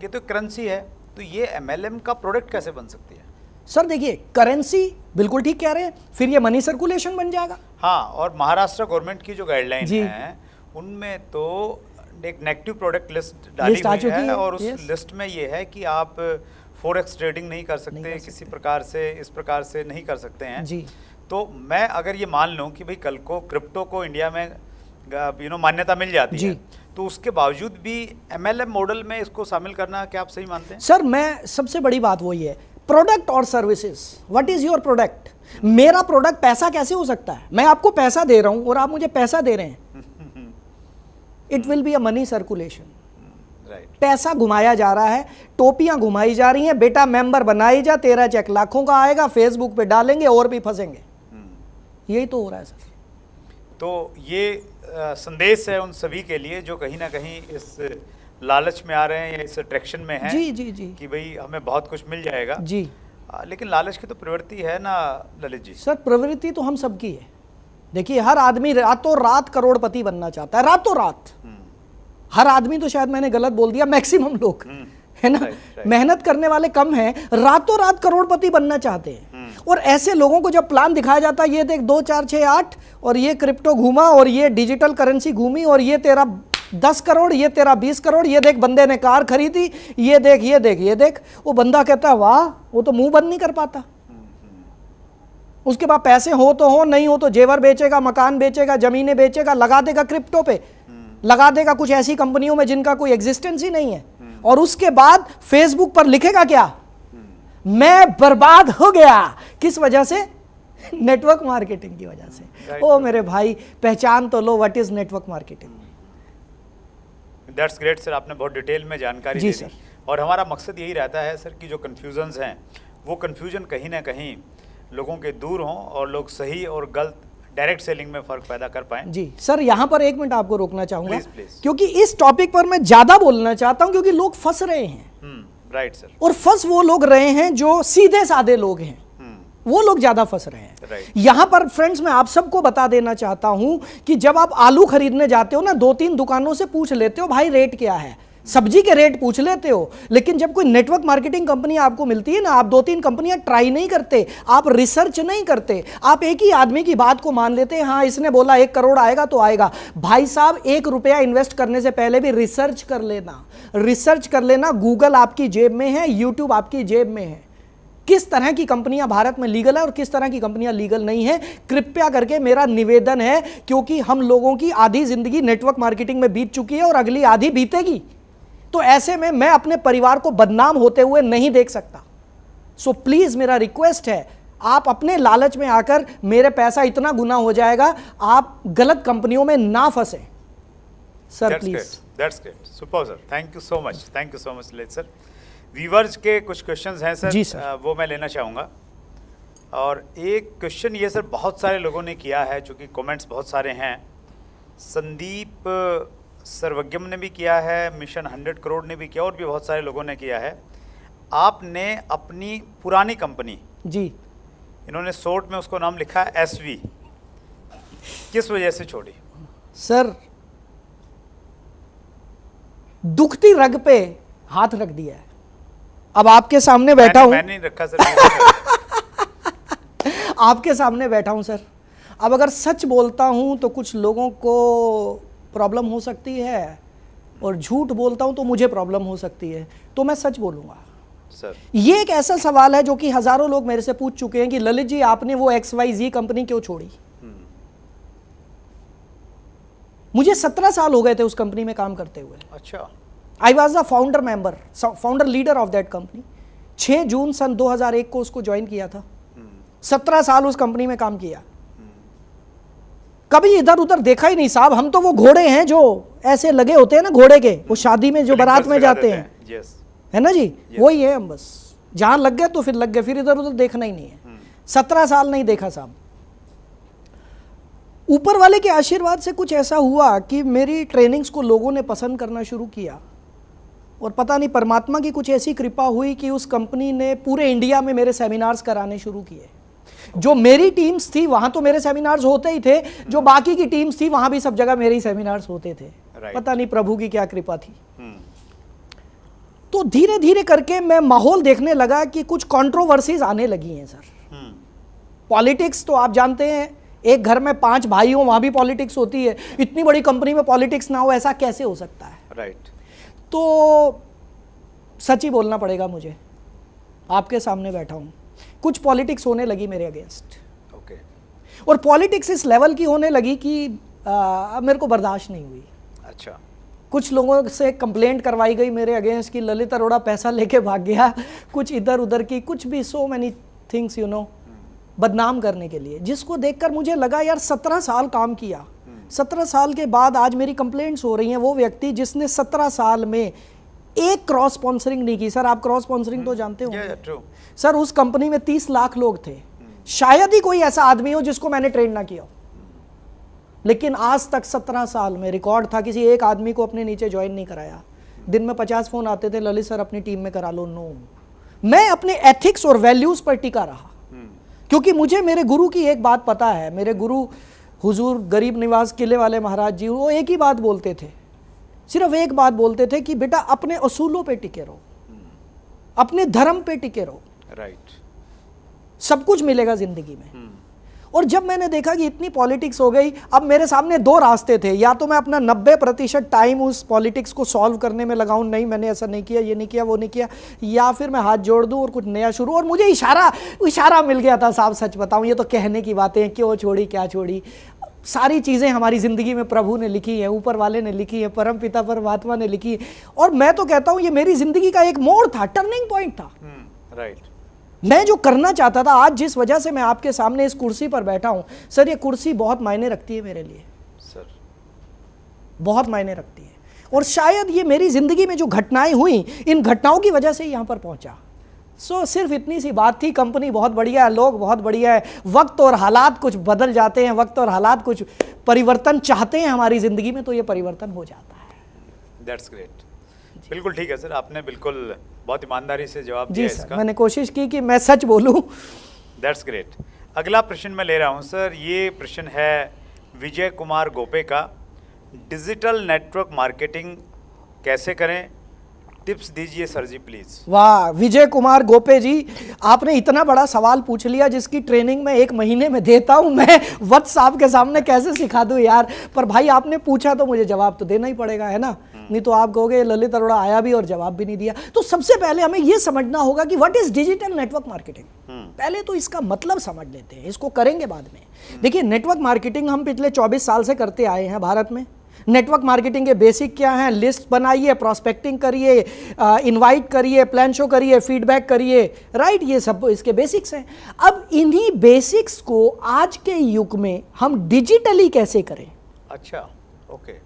Speaker 1: ये तो करेंसी है, तो ये MLM का प्रोडक्ट कैसे बन सकती है?
Speaker 2: सर देखिए, करेंसी बिल्कुल ठीक कह रहे हैं, फिर ये मनी सर्कुलेशन बन जाएगा।
Speaker 1: हाँ, और महाराष्ट्र गवर्नमेंट की जो गाइडलाइन
Speaker 2: जी।
Speaker 1: है उनमें तो एक नेगेटिव प्रोडक्ट लिस्ट डाली
Speaker 2: लिस्ट आ
Speaker 1: हुई
Speaker 2: चुकी
Speaker 1: है,
Speaker 2: है,
Speaker 1: और उस
Speaker 2: yes।
Speaker 1: लिस्ट में ये है कि आप फॉरेक्स ट्रेडिंग नहीं कर सकते,
Speaker 2: कर
Speaker 1: किसी प्रकार से इस प्रकार से नहीं कर सकते हैं।
Speaker 2: जी,
Speaker 1: तो मैं अगर ये मान लूँ कि भाई कल को क्रिप्टो को इंडिया में मान्यता मिल जाती
Speaker 2: जी।
Speaker 1: है, तो उसके बावजूद भी MLM मॉडल में इसको शामिल करना क्या आप सही मानते हैं?
Speaker 2: सर मैं सबसे बड़ी बात वही है, प्रोडक्ट और services. What is your product? मेरा प्रोडक्ट पैसा कैसे हो सकता है? मैं आपको पैसा दे रहा हूं और आप मुझे पैसा दे रहे हैं। It will be a money circulation.
Speaker 1: Right,
Speaker 2: पैसा घुमाया जा रहा है, टोपियां घुमाई जा रही हैं, बेटा मेंबर बनाई जा, तेरा चेक लाखों का आएगा, फेसबुक पे डालेंगे और भी फंसेंगे। यही तो हो रहा है सर।
Speaker 1: तो ये संदेश है उन सभी के लिए जो कहीं ना कहीं इस लालच में आ रहे हैं या इस अट्रैक्शन में हैं,
Speaker 2: जी, जी, जी,
Speaker 1: कि भाई हमें बहुत कुछ मिल जाएगा।
Speaker 2: जी।
Speaker 1: लेकिन लालच की तो प्रवृत्ति है ना ललित जी?
Speaker 2: सर प्रवृत्ति तो हम सबकी है। देखिए, हर आदमी रातों रात करोड़पति बनना चाहता है, रातों रात। हर आदमी तो शायद मैंने गलत बोल दिया, मैक्सिमम लोग, है ना, मेहनत करने वाले कम हैं, रातों रात करोड़पति बनना चाहते हैं। और ऐसे लोगों को जब प्लान दिखाया जाता है, ये देख 2 4 6 8 और ये क्रिप्टो घूमा और ये डिजिटल करेंसी घूमी और ये तेरा 10 करोड़, ये तेरा 20 करोड़, ये देख बंदे ने कार खरीदी, ये देख ये देख ये देख, वो बंदा कहता है वाह, वो तो मुंह बंद नहीं कर पाता। उसके बाद पैसे हो तो हो, नहीं हो तो जेवर बेचेगा, मकान बेचेगा, जमीनें बेचेगा, लगा देगा क्रिप्टो पे, लगा देगा कुछ ऐसी कंपनियों में जिनका कोई एग्जिस्टेंस ही नहीं है, और उसके बाद फेसबुक पर लिखेगा क्या? मैं बर्बाद हो गया। किस वजह से? नेटवर्क मार्केटिंग की वजह से। ओ मेरे भाई, पहचान तो लो what is network marketing.
Speaker 1: That's great sir, आपने बहुत डिटेल में जानकारी
Speaker 2: जी
Speaker 1: दे
Speaker 2: सर।
Speaker 1: दी। और हमारा मकसद यही रहता है सर कि जो कन्फ्यूजन्स हैं वो कन्फ्यूजन कहीं ना कहीं लोगों के दूर हों और लोग सही और गलत डायरेक्ट सेलिंग में फ़र्क पैदा कर पाएं।
Speaker 2: जी सर, यहाँ पर 1 मिनट आपको रोकना चाहूँगा,
Speaker 1: Please, please।
Speaker 2: क्योंकि इस टॉपिक पर मैं ज़्यादा बोलना चाहता हूँ, क्योंकि लोग फंस रहे हैं।
Speaker 1: Right sir.
Speaker 2: और फंस वो लोग रहे हैं जो सीधे साधे लोग हैं, वो लोग ज्यादा फंस रहे हैं।
Speaker 1: Right।
Speaker 2: यहां पर फ्रेंड्स मैं आप सबको बता देना चाहता हूं कि जब आप आलू खरीदने जाते हो ना, 2-3 दुकानों से पूछ लेते हो भाई रेट क्या है, सब्जी के रेट पूछ लेते हो, लेकिन जब कोई नेटवर्क मार्केटिंग कंपनी आपको मिलती है ना, आप 2-3 कंपनियां ट्राई नहीं करते, आप रिसर्च नहीं करते, आप एक ही आदमी की बात को मान लेते हैं, हाँ इसने बोला 1 करोड़ आएगा तो आएगा। भाई साहब, 1 रुपया इन्वेस्ट करने से पहले भी रिसर्च कर लेना, रिसर्च कर लेना। गूगल आपकी जेब में है, यूट्यूब आपकी जेब में है। किस तरह की कंपनियां भारत में लीगल है और किस तरह की कंपनियां लीगल नहीं है, कृपया करके मेरा निवेदन है, क्योंकि हम लोगों की आधी जिंदगी नेटवर्क मार्केटिंग में बीत चुकी है और अगली आधी बीतेगी। तो ऐसे में मैं अपने परिवार को बदनाम होते हुए नहीं देख सकता। सो प्लीज मेरा रिक्वेस्ट है, आप अपने लालच में आकर मेरे पैसा इतना गुना हो जाएगा, आप गलत कंपनियों में ना फंसे sir, please.
Speaker 1: That's great, super sir, thank you so much Lalit sir. Viewers के कुछ क्वेश्चंस हैं सर,
Speaker 2: जी सर।
Speaker 1: वो मैं लेना चाहूँगा। और एक क्वेश्चन ये सर बहुत सारे लोगों ने किया है, चूँकि कमेंट्स बहुत सारे हैं। संदीप सर्वज्ञम ने भी किया है, मिशन 100 करोड़ ने भी किया, और भी बहुत सारे लोगों ने किया है। आपने अपनी पुरानी कंपनी,
Speaker 2: जी,
Speaker 1: इन्होंने शॉर्ट में उसको नाम लिखा है SV, किस वजह से छोड़ी?
Speaker 2: सर दुखती रग पे हाथ रख दिया है। अब आपके सामने बैठा हूं,
Speaker 1: मैंने नहीं रखा सर।
Speaker 2: आपके सामने बैठा हूं सर। अब अगर सच बोलता हूं तो कुछ लोगों को प्रॉब्लम हो सकती है, और झूठ बोलता हूं तो मुझे प्रॉब्लम हो सकती है, तो मैं सच बोलूंगा।
Speaker 1: सर
Speaker 2: ये एक ऐसा सवाल है जो कि हजारों लोग मेरे से पूछ चुके हैं कि ललित जी आपने वो XYZ कंपनी क्यों छोड़ी। मुझे 17 साल हो गए थे उस कंपनी में काम करते हुए।
Speaker 1: अच्छा।
Speaker 2: I was the founder member, founder leader of that company. 6 जून सन 2001 को उसको ज्वाइन किया था। 17 साल उस कंपनी में काम किया। कभी इधर उधर देखा ही नहीं साहब। हम तो वो घोड़े हैं जो ऐसे लगे होते हैं ना, घोड़े के, वो शादी में जो बारात में जाते हैं, है ना जी, वही है हम। बस जहां लग गए तो फिर लग गए, फिर इधर उधर देखना ही नहीं है। 17 साल नहीं देखा साहब। ऊपर वाले के आशीर्वाद से कुछ ऐसा हुआ कि मेरी ट्रेनिंग्स को लोगों ने पसंद करना शुरू किया, और पता नहीं परमात्मा की कुछ ऐसी कृपा हुई कि उस कंपनी ने पूरे इंडिया में मेरे सेमिनार्स कराने शुरू किए। जो मेरी टीम्स थी वहां तो मेरे सेमिनार्स होते ही थे, जो बाकी की टीम्स थी वहां भी सब जगह मेरे ही सेमिनार्स होते थे। पता नहीं प्रभु की क्या कृपा थी। तो धीरे धीरे करके मैं माहौल देखने लगा कि कुछ कंट्रोवर्सीज आने लगी हैं सर। पॉलिटिक्स तो आप जानते हैं, एक घर में 5 भाई हो वहां भी पॉलिटिक्स होती है। इतनी बड़ी कंपनी में पॉलिटिक्स ना हो, ऐसा कैसे हो सकता है।
Speaker 1: राइट।
Speaker 2: तो सच ही बोलना पड़ेगा मुझे, आपके सामने बैठा हूं। कुछ पॉलिटिक्स होने लगी मेरे अगेंस्ट।
Speaker 1: ओके।
Speaker 2: और पॉलिटिक्स इस लेवल की होने लगी कि अब मेरे को बर्दाश्त नहीं हुई।
Speaker 1: अच्छा।
Speaker 2: कुछ लोगों से कंप्लेंट करवाई गई मेरे अगेंस्ट कि ललित अरोड़ा पैसा लेके भाग गया, कुछ इधर उधर की, कुछ भी, so many things you know, बदनाम करने के लिए। जिसको देखकर मुझे लगा यार 17 साल काम किया, 17 साल के बाद आज मेरी कंप्लेंट्स हो रही हैं। वो व्यक्ति जिसने 17 साल में एक क्रॉस स्पॉन्सरिंग नहीं की। सर आप क्रॉस स्पॉन्सरिंग तो जानते हो। सर उस कंपनी में 30 लाख लोग थे, शायद ही कोई ऐसा आदमी हो जिसको मैंने ट्रेन ना किया हो। लेकिन आज तक 17 साल में रिकॉर्ड था, किसी एक आदमी को अपने नीचे ज्वाइन नहीं कराया। दिन में 50 फोन आते थे, ललित सर अपनी टीम में करा लो। नो, मैं अपने एथिक्स और वैल्यूज पर टिका रहा, क्योंकि मुझे मेरे गुरु की एक बात पता है। मेरे गुरु हुजूर गरीब निवास किले वाले महाराज जी, वो एक ही बात बोलते थे, सिर्फ एक बात बोलते थे कि बेटा अपने असूलों पे टिके रहो, अपने धर्म पे टिके रहो।
Speaker 1: राइट।
Speaker 2: सब कुछ मिलेगा जिंदगी में। और जब मैंने देखा कि इतनी पॉलिटिक्स हो गई, अब मेरे सामने 2 रास्ते थे। या तो मैं अपना 90% टाइम उस पॉलिटिक्स को सॉल्व करने में लगाऊं, नहीं मैंने ऐसा नहीं किया, ये नहीं किया, वो नहीं किया, या फिर मैं हाथ जोड़ दूं और कुछ नया शुरू। और मुझे इशारा मिल गया था साहब, सच बताऊं, ये तो कहने की बातें हैं, क्यों छोड़ी, क्या छोड़ी। सारी चीज़ें हमारी ज़िंदगी में प्रभु ने लिखी है, ऊपर वाले ने लिखी है, परम पिता परमात्मा ने लिखी है। और मैं तो कहता हूँ ये मेरी ज़िंदगी का एक मोड़ था, टर्निंग पॉइंट था।
Speaker 1: राइट।
Speaker 2: मैं जो करना चाहता था, आज जिस वजह से मैं आपके सामने इस कुर्सी पर बैठा हूं, सर ये कुर्सी बहुत मायने रखती है मेरे लिए।
Speaker 1: सर
Speaker 2: बहुत मायने रखती है। और शायद ये मेरी ज़िंदगी में जो घटनाएं हुई, इन घटनाओं की वजह से यहाँ पर पहुंचा। सिर्फ इतनी सी बात थी। कंपनी बहुत बढ़िया है, लोग बहुत बढ़िया है, वक्त और हालात कुछ बदल जाते हैं, वक्त और हालात कुछ परिवर्तन चाहते हैं हमारी ज़िंदगी में, तो ये परिवर्तन हो जाता है।
Speaker 1: That's great. बिल्कुल ठीक है सर, आपने बिल्कुल बहुत ईमानदारी से जवाब
Speaker 2: जी
Speaker 1: दिया
Speaker 2: सर,
Speaker 1: इसका।
Speaker 2: मैंने कोशिश की कि मैं सच बोलूं।
Speaker 1: That's great. अगला प्रश्न मैं ले रहा हूं सर। ये प्रश्न है विजय कुमार गोपे का। डिजिटल नेटवर्क मार्केटिंग कैसे करें, टिप्स दीजिए सर जी प्लीज।
Speaker 2: वाह विजय कुमार गोपे जी, आपने इतना बड़ा सवाल पूछ लिया जिसकी ट्रेनिंग मैं 1 महीने में देता हूं। मैं वत्स साहब के सामने कैसे सिखा दूं यार। पर भाई आपने पूछा तो मुझे जवाब तो देना ही पड़ेगा, है ना। नहीं तो आप कहोगे ललित अरोड़ा आया भी और जवाब भी नहीं दिया। तो सबसे पहले हमें यह समझना होगा कि what is digital network marketing. पहले तो इसका मतलब समझ लेते हैं, इसको करेंगे बाद में। देखिए नेटवर्क मार्केटिंग हम पिछले 24 साल से करते आए हैं भारत में। नेटवर्क मार्केटिंग के बेसिक क्या हैं, लिस्ट बनाइए, प्रोस्पेक्टिंग करिए, इनवाइट करिए, प्लान शो करिए, फीडबैक करिए, राइट, ये सब इसके बेसिक्स हैं। अब इन्हीं बेसिक्स को आज के युग में हम डिजिटली कैसे करें।
Speaker 1: अच्छा, ओके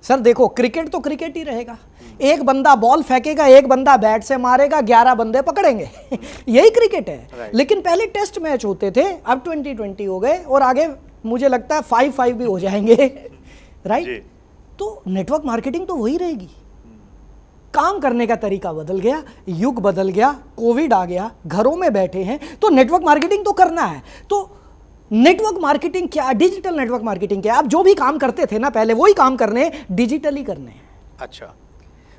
Speaker 2: सर देखो, क्रिकेट तो क्रिकेट ही रहेगा, एक बंदा बॉल फेंकेगा, एक बंदा बैट से मारेगा, 11 बंदे पकड़ेंगे यही क्रिकेट है। लेकिन पहले टेस्ट मैच होते थे, अब 2020 हो गए और आगे मुझे लगता है 5-5 भी हो जाएंगे राइट। तो नेटवर्क मार्केटिंग तो वही रहेगी। काम करने का तरीका बदल गया, युग बदल गया, कोविड आ गया, घरों में बैठे हैं, तो नेटवर्क मार्केटिंग तो करना है। तो नेटवर्क मार्केटिंग क्या, डिजिटल नेटवर्क मार्केटिंग क्या, आप जो भी काम करते थे ना पहले, वही काम करने डिजिटली करने हैं।
Speaker 1: अच्छा,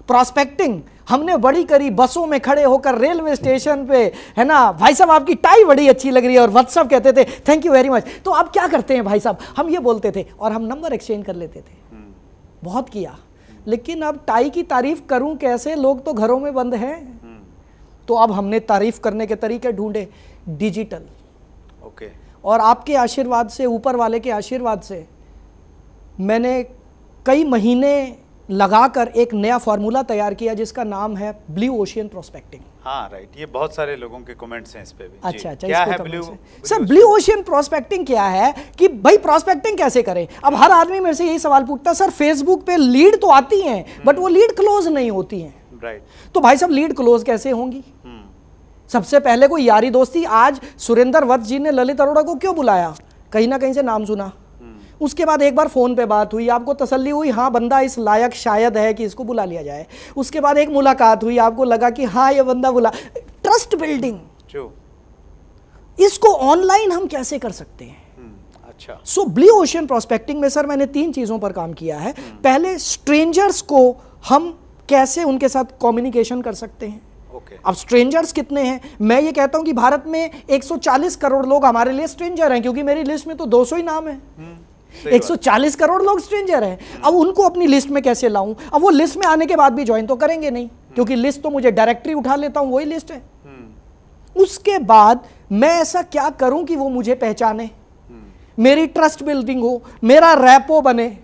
Speaker 2: प्रोस्पेक्टिंग हमने बड़ी करी, बसों में खड़े होकर, रेलवे स्टेशन पे, है ना, भाई साहब आपकी टाई बड़ी अच्छी लग रही है, और व्हाट्सअप कहते थे थैंक यू वेरी मच। तो आप क्या करते हैं भाई साहब, हम ये बोलते थे और हम नंबर एक्सचेंज कर लेते थे। बहुत किया, लेकिन अब टाई की तारीफ करूं कैसे, लोग तो घरों में बंद हैं। तो अब हमने तारीफ करने के तरीके ढूंढे, डिजिटल।
Speaker 1: ओके।
Speaker 2: और आपके आशीर्वाद से, ऊपर वाले के आशीर्वाद से, मैंने कई महीने लगाकर एक नया फार्मूला तैयार किया जिसका नाम है ब्लू ओशियन प्रोस्पेक्टिंग।
Speaker 1: हाँ राइट, ये बहुत सारे लोगों के कमेंट्स हैं इस पे भी।
Speaker 2: अच्छा,
Speaker 1: क्या
Speaker 2: इसको
Speaker 1: है
Speaker 2: comment
Speaker 1: ब्लू?
Speaker 2: से। सर ब्लू ओशियन प्रोस्पेक्टिंग क्या है कि भाई प्रोस्पेक्टिंग कैसे करें? अब हर आदमी मेरे से यही सवाल पूछता है, सर फेसबुक पे लीड तो आती हैं बट वो लीड क्लोज नहीं होती हैं।
Speaker 1: राइट।
Speaker 2: तो भाई साहब लीड क्लोज कैसे होंगी? सबसे पहले कोई यारी दोस्ती। आज सुरेंद्र वत्स जी ने ललित अरोड़ा को क्यों बुलाया? कहीं ना कहीं से नाम सुना। उसके बाद एक बार फोन पे बात हुई, आपको तसल्ली हुई हाँ बंदा इस लायक शायद है कि इसको बुला लिया जाए। उसके बाद एक मुलाकात हुई, आपको लगा कि हाँ ये बंदा बुला, ट्रस्ट बिल्डिंग। इसको ऑनलाइन हम कैसे कर सकते हैं?
Speaker 1: अच्छा।
Speaker 2: सो ब्लू ओशियन प्रोस्पेक्टिंग में सर मैंने 3 चीजों पर काम किया है। पहले स्ट्रेंजर्स को हम कैसे उनके साथ कम्युनिकेशन कर सकते हैं। अब स्ट्रेंजर्स कितने हैं? मैं ये कहता हूं कि भारत में 140 करोड़ लोग हमारे लिए स्ट्रेंजर हैं, क्योंकि मेरी लिस्ट में तो 200 ही नाम है। 140 करोड़ लोग स्ट्रेंजर हैं। अब उनको अपनी लिस्ट में कैसे लाऊं? अब वो लिस्ट में आने के बाद भी ज्वाइन तो करेंगे नहीं, क्योंकि लिस्ट तो मुझे डायरेक्टरी उठा लेता हूं, वही लिस्ट है। उसके बाद मैं ऐसा क्या करूं कि वो मुझे पहचाने, मेरी ट्रस्ट बिल्डिंग हो, मेरा रैपो बने।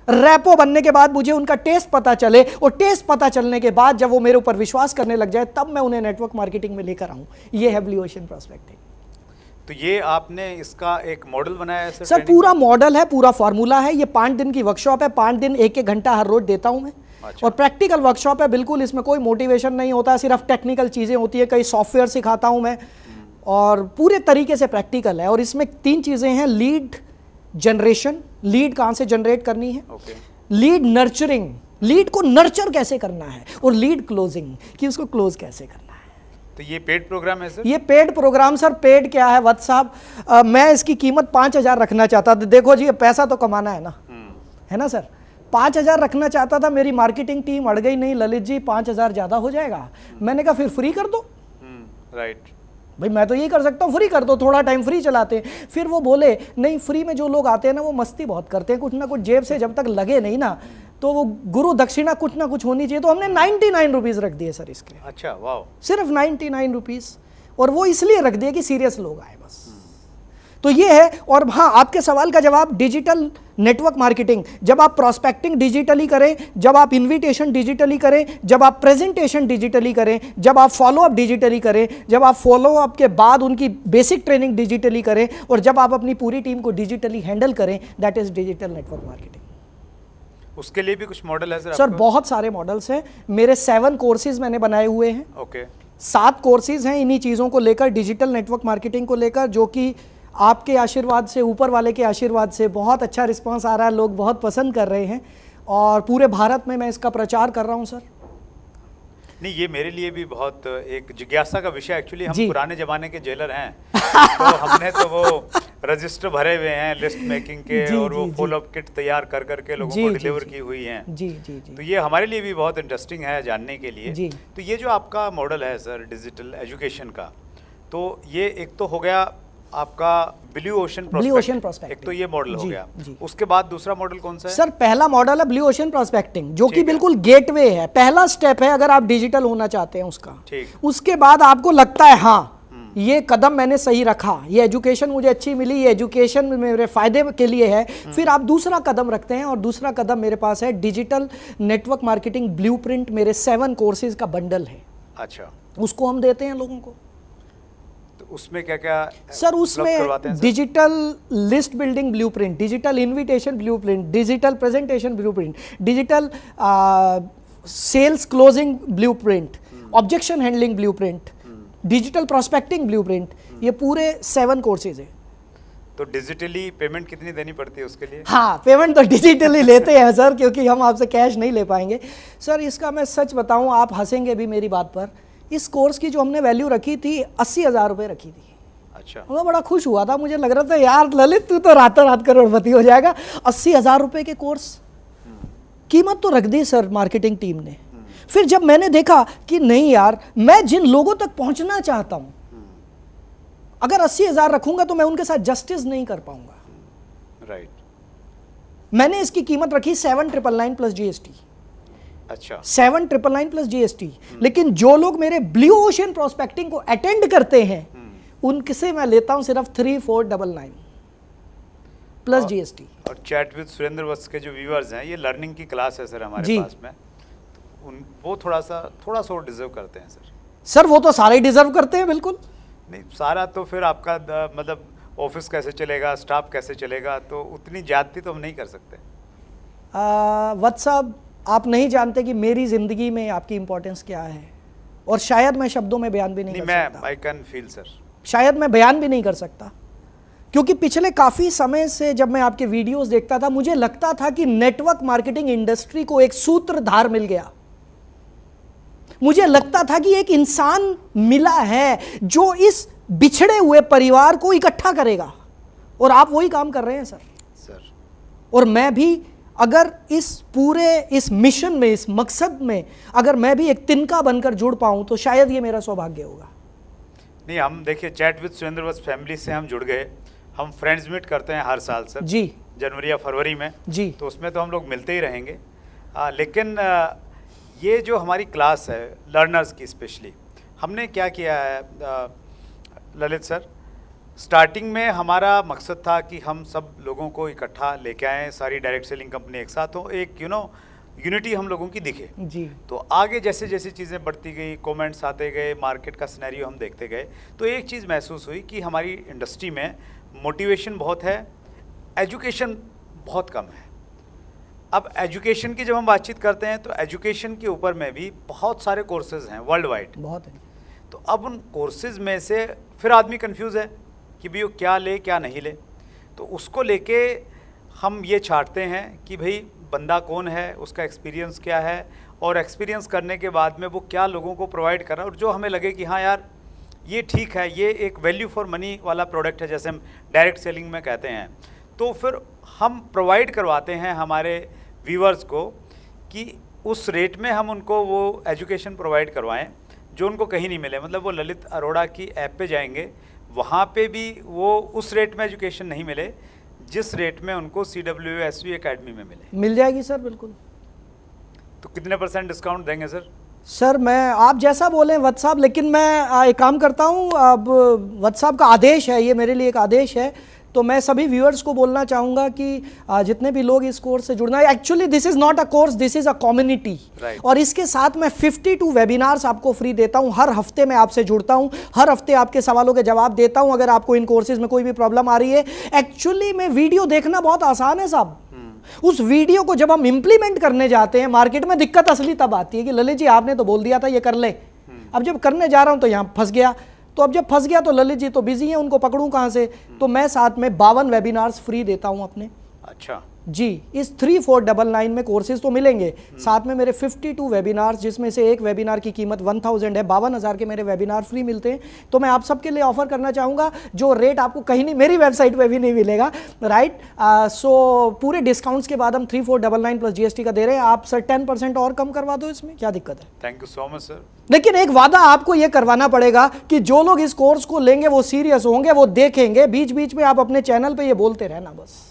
Speaker 2: रैपो बनने के बाद मुझे उनका टेस्ट पता चले, और टेस्ट पता चलने के बाद जब वो मेरे ऊपर विश्वास करने लग जाए, तब मैं उन्हें नेटवर्क मार्केटिंग में लेकर आऊं। ये है ब्लू ओशियन प्रोस्पेक्टिंग।
Speaker 1: तो ये आपने इसका एक मॉडल बनाया है
Speaker 2: सर? पूरा मॉडल है, पूरा फॉर्मूला है। ये 5 दिन की वर्कशॉप है, 5 दिन 1-1 घंटा हर रोज देता हूं मैं। अच्छा। और प्रैक्टिकल वर्कशॉप है, बिल्कुल इसमें कोई मोटिवेशन नहीं होता, सिर्फ टेक्निकल चीजें होती है। कई सॉफ्टवेयर सिखाता हूं मैं, और पूरे तरीके से प्रैक्टिकल है। और इसमें 3 चीजें हैं, लीड जनरेशन, लीड कहां से जनरेट करनी है, लीड नर्चरिंग, लीड को नर्चर कैसे करना है, और लीड क्लोजिंग, कि उसको क्लोज कैसे करना है।
Speaker 1: तो ये पेड प्रोग्राम है सर?
Speaker 2: ये पेड प्रोग्राम सर। पेड क्या है वत्स साहब, मैं इसकी कीमत 5,000 रखना चाहता था। देखो जी, पैसा तो कमाना है ना, है ना सर। 5,000 रखना चाहता था, मेरी मार्केटिंग टीम अड़ गई, नहीं ललित जी 5,000 ज्यादा हो जाएगा। मैंने कहा फिर फ्री कर दो।
Speaker 1: राइट
Speaker 2: भाई मैं तो यही कर सकता हूँ, फ्री कर दो, थोड़ा टाइम फ्री चलाते हैं। फिर वो बोले नहीं, फ्री में जो लोग आते हैं ना वो मस्ती बहुत करते हैं, कुछ ना कुछ जेब से जब तक लगे नहीं ना, तो वो गुरु दक्षिणा कुछ ना कुछ होनी चाहिए। तो हमने 99 रुपीज़ रख दिए सर इसके।
Speaker 1: अच्छा, वाह। सिर्फ
Speaker 2: 99 रुपीज़, और वो इसलिए रख दिए कि सीरियस लोग आए बस। तो ये है। और हाँ, आपके सवाल का जवाब, डिजिटल नेटवर्क मार्केटिंग, जब आप प्रोस्पेक्टिंग डिजिटली करें, जब आप इनविटेशन डिजिटली करें, जब आप प्रेजेंटेशन डिजिटली करें, जब आप फॉलोअप डिजिटली करें, जब आप फॉलोअप के बाद उनकी बेसिक ट्रेनिंग डिजिटली करें, और जब आप अपनी पूरी टीम को डिजिटली हैंडल करें, that is digital network marketing.
Speaker 1: उसके लिए भी कुछ मॉडल है सर?
Speaker 2: सर बहुत सारे मॉडल्स हैं मेरे। 7 कोर्सेज मैंने बनाए हुए हैं।
Speaker 1: ओके।
Speaker 2: 7 कोर्सेज हैं इन्हीं चीज़ों को लेकर, डिजिटल नेटवर्क मार्केटिंग को लेकर, जो कि आपके आशीर्वाद से, ऊपर वाले के आशीर्वाद से बहुत अच्छा रिस्पांस आ रहा है, लोग बहुत पसंद कर रहे हैं, और पूरे भारत में मैं इसका प्रचार कर रहा हूं सर।
Speaker 1: नहीं, ये मेरे लिए भी बहुत एक जिज्ञासा का विषय। एक्चुअली हम पुराने जमाने के जेलर हैं, तो हमने तो वो रजिस्टर भरे हुए हैं लिस्ट मेकिंग के, और वो फॉलोअप किट तैयार कर करके लोगों को डिलीवर की हुई हैं।
Speaker 2: जी जी जी।
Speaker 1: तो ये हमारे लिए भी बहुत इंटरेस्टिंग है जानने के लिए जी। तो ये जो आपका मॉडल है सर डिजिटल एजुकेशन का, तो ये एक तो हो गया आपका ब्लू ओशन प्रोस्पेक्टिंग, एक तो ये मॉडल हो गया। उसके बाद दूसरा मॉडल कौन सा है
Speaker 2: सर? पहला मॉडल है ब्लू ओशन प्रोस्पेक्टिंग, जो कि बिल्कुल गेटवे है, पहला स्टेप है अगर आप डिजिटल होना चाहते हैं उसका। उसके बाद आपको लगता है हाँ ये कदम मैंने सही रखा, ये एजुकेशन मुझे अच्छी मिली, ये एजुकेशन मेरे फायदे के लिए है, फिर आप दूसरा कदम रखते हैं। और दूसरा कदम मेरे पास है डिजिटल नेटवर्क मार्केटिंग ब्लूप्रिंट, मेरे 7 कोर्सेज का बंडल है।
Speaker 1: अच्छा,
Speaker 2: उसको हम देते हैं लोगों को।
Speaker 1: उसमें क्या क्या
Speaker 2: सर? उसमें digital list building blueprint, digital invitation blueprint, digital presentation blueprint, digital sales closing blueprint, objection handling blueprint, digital prospecting blueprint, ये पूरे 7 कोर्सेज है।
Speaker 1: तो डिजिटली पेमेंट कितनी देनी पड़ती है उसके लिए?
Speaker 2: हाँ, पेमेंट तो डिजिटली लेते हैं सर, क्योंकि हम आपसे कैश नहीं ले पाएंगे सर। इसका मैं सच बताऊं, आप हंसेंगे भी मेरी बात पर, इस कोर्स की जो हमने वैल्यू रखी थी 80,000 रुपये रखी थी।
Speaker 1: अच्छा।
Speaker 2: मैं बड़ा खुश हुआ था, मुझे लग रहा था यार ललित तू तो रातों रात करोड़पति हो जाएगा। 80,000 रुपये के कोर्स कीमत तो रख दी सर मार्केटिंग टीम ने। फिर जब मैंने देखा कि नहीं यार, मैं जिन लोगों तक पहुंचना चाहता हूं, अगर 80,000 रखूंगा तो मैं उनके साथ जस्टिस नहीं कर पाऊंगा।
Speaker 1: राइट।
Speaker 2: मैंने इसकी कीमत रखी 7,999 प्लस GST।
Speaker 1: अच्छा
Speaker 2: 7,999 प्लस जीएसटी। लेकिन जो लोग मेरे ब्लू ओशन प्रोस्पेक्टिंग को अटेंड करते हैं उनसे मैं लेता हूं सिर्फ 3,499 प्लस जीएसटी।
Speaker 1: और चैट विद सुरेंद्र वत्स के जो व्यूअर्स हैं, ये लर्निंग की क्लास है सर हमारे
Speaker 2: जी।
Speaker 1: पास में, तो उन वो थोड़ा सा डिजर्व करते हैं सर।
Speaker 2: सर वो तो सारे डिजर्व करते हैं बिल्कुल।
Speaker 1: नहीं सारा तो फिर आपका मतलब ऑफिस कैसे चलेगा, स्टाफ कैसे चलेगा, तो उतनी ज्यादती तो हम नहीं कर सकते।
Speaker 2: वत्स साहब, आप नहीं जानते कि मेरी जिंदगी में आपकी इंपॉर्टेंस क्या है, और शायद मैं शब्दों में बयान भी नहीं कर सकता।
Speaker 1: मैं आई कैन फील सर,
Speaker 2: शायद मैं बयान भी नहीं कर सकता, क्योंकि पिछले काफ़ी समय से जब मैं आपके वीडियोस देखता था मुझे लगता था कि नेटवर्क मार्केटिंग इंडस्ट्री को एक सूत्रधार मिल गया। मुझे लगता था कि एक इंसान मिला है जो इस बिछड़े हुए परिवार को इकट्ठा करेगा, और आप वही काम कर रहे हैं सर। और मैं भी अगर इस मिशन में, इस मकसद में अगर मैं भी एक तिनका बनकर जुड़ पाऊं तो शायद ये मेरा सौभाग्य होगा।
Speaker 1: नहीं हम देखिए chat with Surendra Vats family से हम जुड़ गए, हम फ्रेंड्स मीट करते हैं हर साल सर
Speaker 2: जी,
Speaker 1: जनवरी या फरवरी में
Speaker 2: जी,
Speaker 1: तो उसमें तो हम लोग मिलते ही रहेंगे। लेकिन ये जो हमारी क्लास है लर्नर्स की स्पेशली, हमने क्या किया है ललित सर, स्टार्टिंग में हमारा मकसद था कि हम सब लोगों को इकट्ठा लेके आएँ, सारी डायरेक्ट सेलिंग कंपनी एक साथ हो, एक यूनिटी हम लोगों की दिखे
Speaker 2: जी।
Speaker 1: तो आगे जैसे जैसे चीज़ें बढ़ती गई, कमेंट्स आते गए, मार्केट का सिनेरियो हम देखते गए, तो एक चीज़ महसूस हुई कि हमारी इंडस्ट्री में मोटिवेशन बहुत है, एजुकेशन बहुत कम है। अब एजुकेशन की जब हम बातचीत करते हैं तो एजुकेशन के ऊपर में भी बहुत सारे कोर्सेज हैं वर्ल्ड वाइड,
Speaker 2: बहुत है।
Speaker 1: तो अब उन कोर्सेज में से फिर आदमी कंफ्यूज है कि भाई वो क्या ले क्या नहीं ले, तो उसको लेके हम ये छांटते हैं कि भाई बंदा कौन है, उसका एक्सपीरियंस क्या है, और एक्सपीरियंस करने के बाद में वो क्या लोगों को प्रोवाइड कर रहा है, और जो हमें लगे कि हाँ यार ये ठीक है, ये एक वैल्यू फॉर मनी वाला प्रोडक्ट है, जैसे हम डायरेक्ट सेलिंग में कहते हैं, तो फिर हम प्रोवाइड करवाते हैं हमारे व्यूअर्स को कि उस रेट में हम उनको वो एजुकेशन प्रोवाइड करवाएं जो उनको कहीं नहीं मिले। मतलब वो ललित अरोड़ा की ऐप पे जाएंगे, वहाँ पे भी वो उस रेट में एजुकेशन नहीं मिले जिस रेट में उनको CWSV एकेडमी में
Speaker 2: मिल जाएगी सर, बिल्कुल।
Speaker 1: तो कितने % डिस्काउंट देंगे सर?
Speaker 2: सर मैं आप जैसा बोलें वत्स साहब, लेकिन मैं एक काम करता हूँ, अब वत्स साहब का आदेश है, ये मेरे लिए एक आदेश है, तो मैं सभी व्यूअर्स को बोलना चाहूँगा कि जितने भी लोग इस कोर्स से जुड़ना है, actually this is not a course, this is a community. और इसके साथ मैं 52 वेबिनार्स आपको फ्री देता हूँ, हर हफ्ते मैं आपसे जुड़ता हूँ, हर हफ्ते आपके सवालों के जवाब देता हूँ। अगर आपको इन कोर्सेज में कोई भी प्रॉब्लम आ रही है, एक्चुअली में वीडियो देखना बहुत आसान है साहब, उस वीडियो को जब हम इंप्लीमेंट करने जाते हैं मार्केट में दिक्कत असली तब आती है कि ललित जी आपने तो बोल दिया था ये कर ले, अब जब करने जा रहा हूं तो यहाँ फंस गया, तो अब जब फंस गया तो ललित जी तो बिजी हैं, उनको पकड़ूं कहाँ से? तो मैं साथ में 52 वेबिनार्स फ्री देता हूं अपने।
Speaker 1: अच्छा
Speaker 2: जी, इस 3,499 में कोर्सेज तो मिलेंगे, साथ में मेरे 52 वेबिनार्स, जिसमें से एक वेबिनार की कीमत 1000 है, 52,000 के मेरे वेबिनार फ्री मिलते हैं। तो मैं आप सबके लिए ऑफर करना चाहूँगा जो रेट आपको कहीं नहीं, मेरी वेबसाइट पे भी नहीं मिलेगा, राइट। सो पूरे डिस्काउंट्स के बाद हम 3,499 प्लस GST का दे रहे हैं। आप सर 10% और कम करवा दो, इसमें क्या दिक्कत है?
Speaker 1: Thank you so much sir.
Speaker 2: लेकिन एक वादा आपको यह करवाना पड़ेगा कि जो लोग इस कोर्स को लेंगे वो सीरियस होंगे, वो देखेंगे, बीच बीच में आप अपने चैनल पे ये बोलते रहना। बस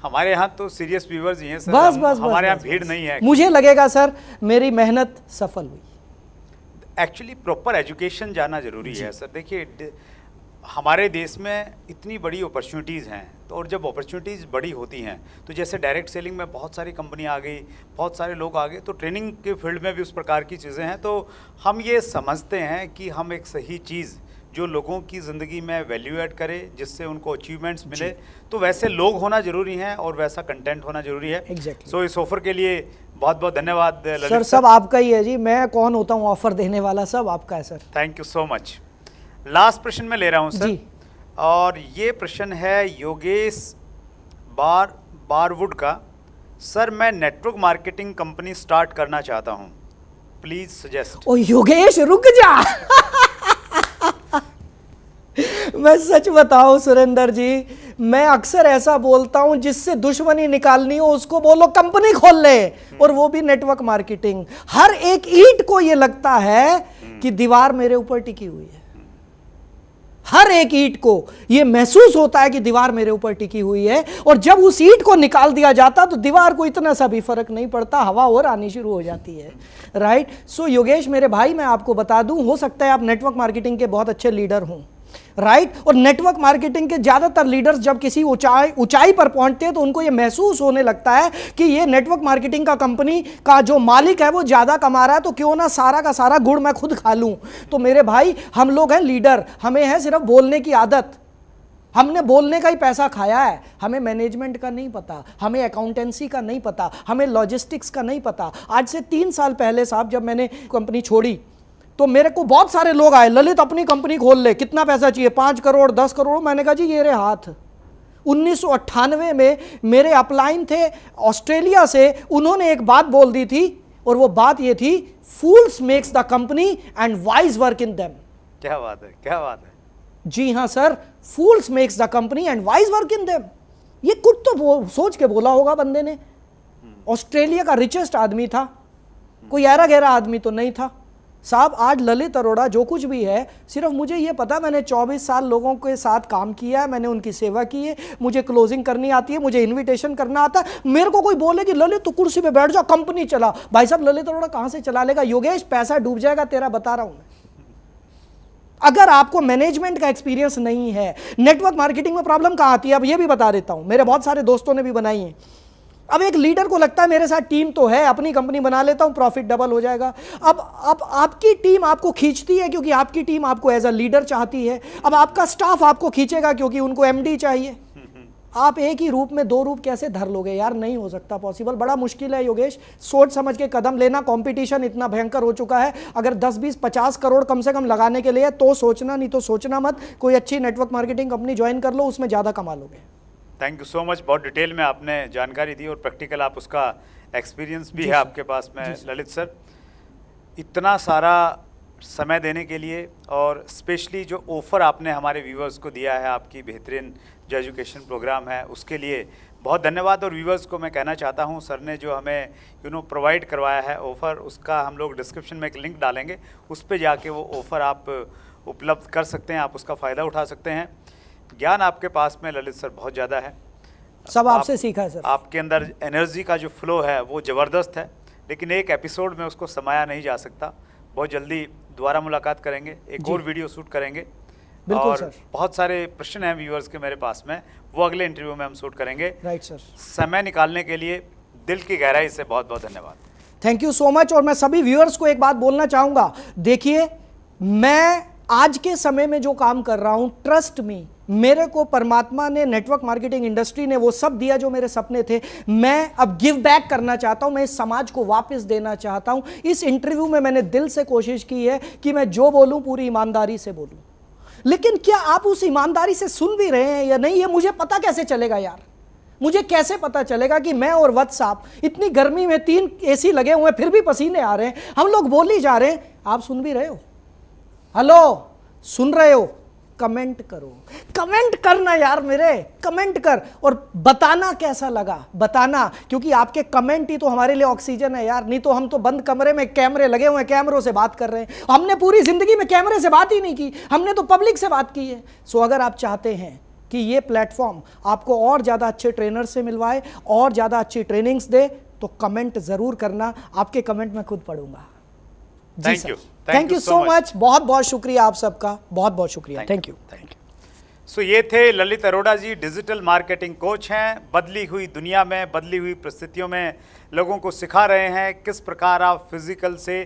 Speaker 1: हमारे यहाँ तो सीरियस व्यूअर्स ही हैं सर,
Speaker 2: बस बस
Speaker 1: हमारे यहाँ
Speaker 2: बस,
Speaker 1: भीड़ नहीं है।
Speaker 2: मुझे लगेगा सर मेरी मेहनत सफल हुई।
Speaker 1: एक्चुअली प्रॉपर एजुकेशन जाना जरूरी है सर। देखिए हमारे देश में इतनी बड़ी अपॉर्चुनिटीज़ हैं, तो और जब अपॉर्चुनिटीज़ बड़ी होती हैं तो जैसे डायरेक्ट सेलिंग में बहुत सारी कंपनी आ गई, बहुत सारे लोग आ गए, तो ट्रेनिंग के फील्ड में भी उस प्रकार की चीज़ें हैं। तो हम ये समझते हैं कि हम एक सही चीज़ जो लोगों की ज़िंदगी में वैल्यू ऐड करे, जिससे उनको अचीवमेंट्स मिले, तो वैसे लोग होना जरूरी हैं और वैसा कंटेंट होना जरूरी है।
Speaker 2: Exactly.
Speaker 1: सो इस ऑफर के लिए बहुत बहुत धन्यवाद ललित
Speaker 2: सर। सब आपका ही है जी, मैं कौन होता हूँ ऑफर देने वाला, सब आपका है sir.
Speaker 1: Thank you so much. Last प्रश्न में ले रहा हूँ सर
Speaker 2: जी।
Speaker 1: और ये प्रश्न है योगेश बारवुड का। सर मैं नेटवर्क मार्केटिंग कंपनी स्टार्ट करना चाहता हूँ, प्लीज सजेस्ट।
Speaker 2: ओ योगेश रुक जा मैं सच बताऊं सुरेंद्र जी, मैं अक्सर ऐसा बोलता हूं जिससे दुश्मनी निकालनी हो उसको बोलो कंपनी खोल ले, और वो भी नेटवर्क मार्केटिंग। हर एक ईंट को ये लगता है कि दीवार मेरे ऊपर टिकी हुई है, हर एक ईंट को यह महसूस होता है कि दीवार मेरे ऊपर टिकी हुई है, और जब उस ईंट को निकाल दिया जाता तो दीवार को इतना सा भी फर्क नहीं पड़ता, हवा और आनी शुरू हो जाती है। राइट। सो योगेश मेरे भाई, मैं आपको बता दूं, हो सकता है आप नेटवर्क मार्केटिंग के बहुत अच्छे लीडर हों, राइट। और नेटवर्क मार्केटिंग के ज्यादातर लीडर्स जब किसी ऊंचाई पर पहुंचते हैं तो उनको यह महसूस होने लगता है कि ये नेटवर्क मार्केटिंग का कंपनी का जो मालिक है वो ज्यादा कमा रहा है, तो क्यों ना सारा का सारा गुड़ मैं खुद खा लूं। तो मेरे भाई, हम लोग हैं लीडर, हमें है सिर्फ बोलने की आदत, हमने बोलने का ही पैसा खाया है, हमें मैनेजमेंट का नहीं पता, हमें अकाउंटेंसी का नहीं पता, हमें लॉजिस्टिक्स का नहीं पता। आज से 3 साल पहले साहब जब मैंने कंपनी छोड़ी तो मेरे को बहुत सारे लोग आए, ललित अपनी कंपनी खोल ले, कितना पैसा चाहिए, 5 करोड़ 10 करोड़। मैंने कहा जी ये रहे हाथ। 1998 में मेरे अपलाइन थे ऑस्ट्रेलिया से, उन्होंने एक बात बोल दी थी, और वो बात ये थी, fools makes the company and wise work in them.
Speaker 1: क्या बात है, क्या बात है।
Speaker 2: जी हाँ sir, fools makes the company and wise work in them. ये कुछ तो सोच के बोला होगा बंदे ने। ऑस्ट्रेलिया का रिचेस्ट आदमी था, कोई ऐरा गहरा आदमी तो नहीं था साहब। आज ललित अरोड़ा जो कुछ भी है, सिर्फ मुझे ये पता, मैंने 24 साल लोगों के साथ काम किया है, मैंने उनकी सेवा की है, मुझे क्लोजिंग करनी आती है, मुझे इनविटेशन करना आता है। मेरे को कोई बोले कि ललित तू कुर्सी पे बैठ जा, कंपनी चला, भाई साहब ललित अरोड़ा कहां से चला लेगा? योगेश पैसा डूब जाएगा तेरा, बता रहा हूं मैं। अगर आपको मैनेजमेंट का एक्सपीरियंस नहीं है, नेटवर्क मार्केटिंग में प्रॉब्लम कहां आती है, अब ये भी बता देता हूं, मेरे बहुत सारे दोस्तों ने भी बनाई है। अब एक लीडर को लगता है मेरे साथ टीम तो है, अपनी कंपनी बना लेता हूं, प्रॉफिट डबल हो जाएगा। अब आपकी टीम आपको खींचती है क्योंकि आपकी टीम आपको एज अ लीडर चाहती है। अब आपका स्टाफ आपको खींचेगा क्योंकि उनको एमडी चाहिए। आप एक ही रूप में 2 रूप कैसे धर लोगे यार? नहीं हो सकता पॉसिबल, बड़ा मुश्किल है योगेश। सोच समझ के कदम लेना, कंपटीशन इतना भयंकर हो चुका है। अगर 10 20 50 करोड़ कम से कम लगाने के लिए तो सोचना, नहीं तो सोचना मत। कोई अच्छी नेटवर्क मार्केटिंग कंपनी ज्वाइन कर लो, उसमें ज़्यादा कमा लोगे।
Speaker 1: थैंक यू सो मच, बहुत डिटेल में आपने जानकारी दी और प्रैक्टिकल आप उसका एक्सपीरियंस भी है आपके पास में ललित सर। इतना सारा समय देने के लिए और स्पेशली जो ऑफ़र आपने हमारे व्यूअर्स को दिया है, आपकी बेहतरीन जो एजुकेशन प्रोग्राम है, उसके लिए बहुत धन्यवाद। और व्यूअर्स को मैं कहना चाहता हूं, सर ने जो हमें प्रोवाइड करवाया है ऑफ़र, उसका हम लोग डिस्क्रिप्शन में एक लिंक डालेंगे, उस पर जाके वो ऑफ़र आप उपलब्ध कर सकते हैं, आप उसका फ़ायदा उठा सकते हैं। ज्ञान आपके पास में ललित सर बहुत ज़्यादा है,
Speaker 2: सब आपसे सीखा है सर।
Speaker 1: आपके अंदर एनर्जी का जो फ्लो है वो ज़बरदस्त है, लेकिन एक एपिसोड में उसको समाया नहीं जा सकता। बहुत जल्दी दोबारा मुलाकात करेंगे, एक और वीडियो शूट करेंगे।
Speaker 2: बिल्कुल
Speaker 1: और
Speaker 2: सर।
Speaker 1: बहुत सारे प्रश्न हैं व्यूअर्स के मेरे पास में, वो अगले इंटरव्यू में हम शूट करेंगे।
Speaker 2: Right sir.
Speaker 1: समय निकालने के लिए दिल की गहराई से बहुत बहुत धन्यवाद।
Speaker 2: Thank you so much. और मैं सभी व्यूअर्स को एक बात बोलना चाहूँगा, देखिए मैं आज के समय में जो काम कर रहा हूँ, ट्रस्ट मी, मेरे को परमात्मा ने, नेटवर्क मार्केटिंग इंडस्ट्री ने वो सब दिया जो मेरे सपने थे। मैं अब गिव बैक करना चाहता हूं, मैं इस समाज को वापस देना चाहता हूं। इस इंटरव्यू में मैंने दिल से कोशिश की है कि मैं जो बोलूं पूरी ईमानदारी से बोलूं, लेकिन क्या आप उस ईमानदारी से सुन भी रहे हैं या नहीं, ये मुझे पता कैसे चलेगा यार? मुझे कैसे पता चलेगा कि मैं और वत्स साहब इतनी गर्मी में 3 AC लगे हुए हैं, फिर भी पसीने आ रहे हैं, हम लोग बोल ही जा रहे हैं, आप सुन भी रहे हो? हेलो, सुन रहे हो? कमेंट करो, कमेंट करना यार, मेरे कमेंट कर और बताना कैसा लगा, बताना, क्योंकि आपके कमेंट ही तो हमारे लिए ऑक्सीजन है यार। नहीं तो हम तो बंद कमरे में कैमरे लगे हुए हैं, कैमरों से बात कर रहे हैं। हमने पूरी जिंदगी में कैमरे से बात ही नहीं की, हमने तो पब्लिक से बात की है। सो अगर आप चाहते हैं कि ये प्लेटफॉर्म आपको और ज़्यादा अच्छे ट्रेनर से मिलवाए, और ज़्यादा अच्छी ट्रेनिंग्स दे, तो कमेंट ज़रूर करना, आपके कमेंट मैं खुद पढ़ूंगा। थैंक यू सो मच, बहुत बहुत शुक्रिया आप सबका, बहुत बहुत शुक्रिया। Thank you.
Speaker 1: सो ये थे ललित अरोड़ा जी, डिजिटल मार्केटिंग कोच हैं। बदली हुई दुनिया में, बदली हुई परिस्थितियों में लोगों को सिखा रहे हैं किस प्रकार आप फिजिकल से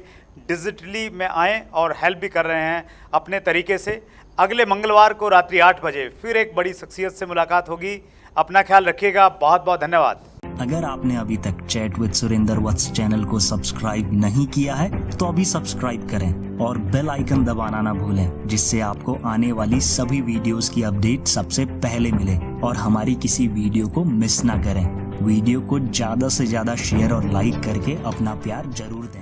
Speaker 1: डिजिटली में आएँ, और हेल्प भी कर रहे हैं अपने तरीके से। अगले मंगलवार को रात्रि 8 बजे फिर एक बड़ी शख्सियत से मुलाकात होगी। अपना ख्याल रखिएगा, बहुत बहुत धन्यवाद।
Speaker 3: अगर आपने अभी तक chat with Surendra Vats channel को सब्सक्राइब नहीं किया है तो अभी सब्सक्राइब करें और बेल आइकन दबाना ना भूलें, जिससे आपको आने वाली सभी वीडियोस की अपडेट सबसे पहले मिले और हमारी किसी वीडियो को मिस ना करें। वीडियो को ज्यादा से ज्यादा शेयर और लाइक करके अपना प्यार जरूर दें।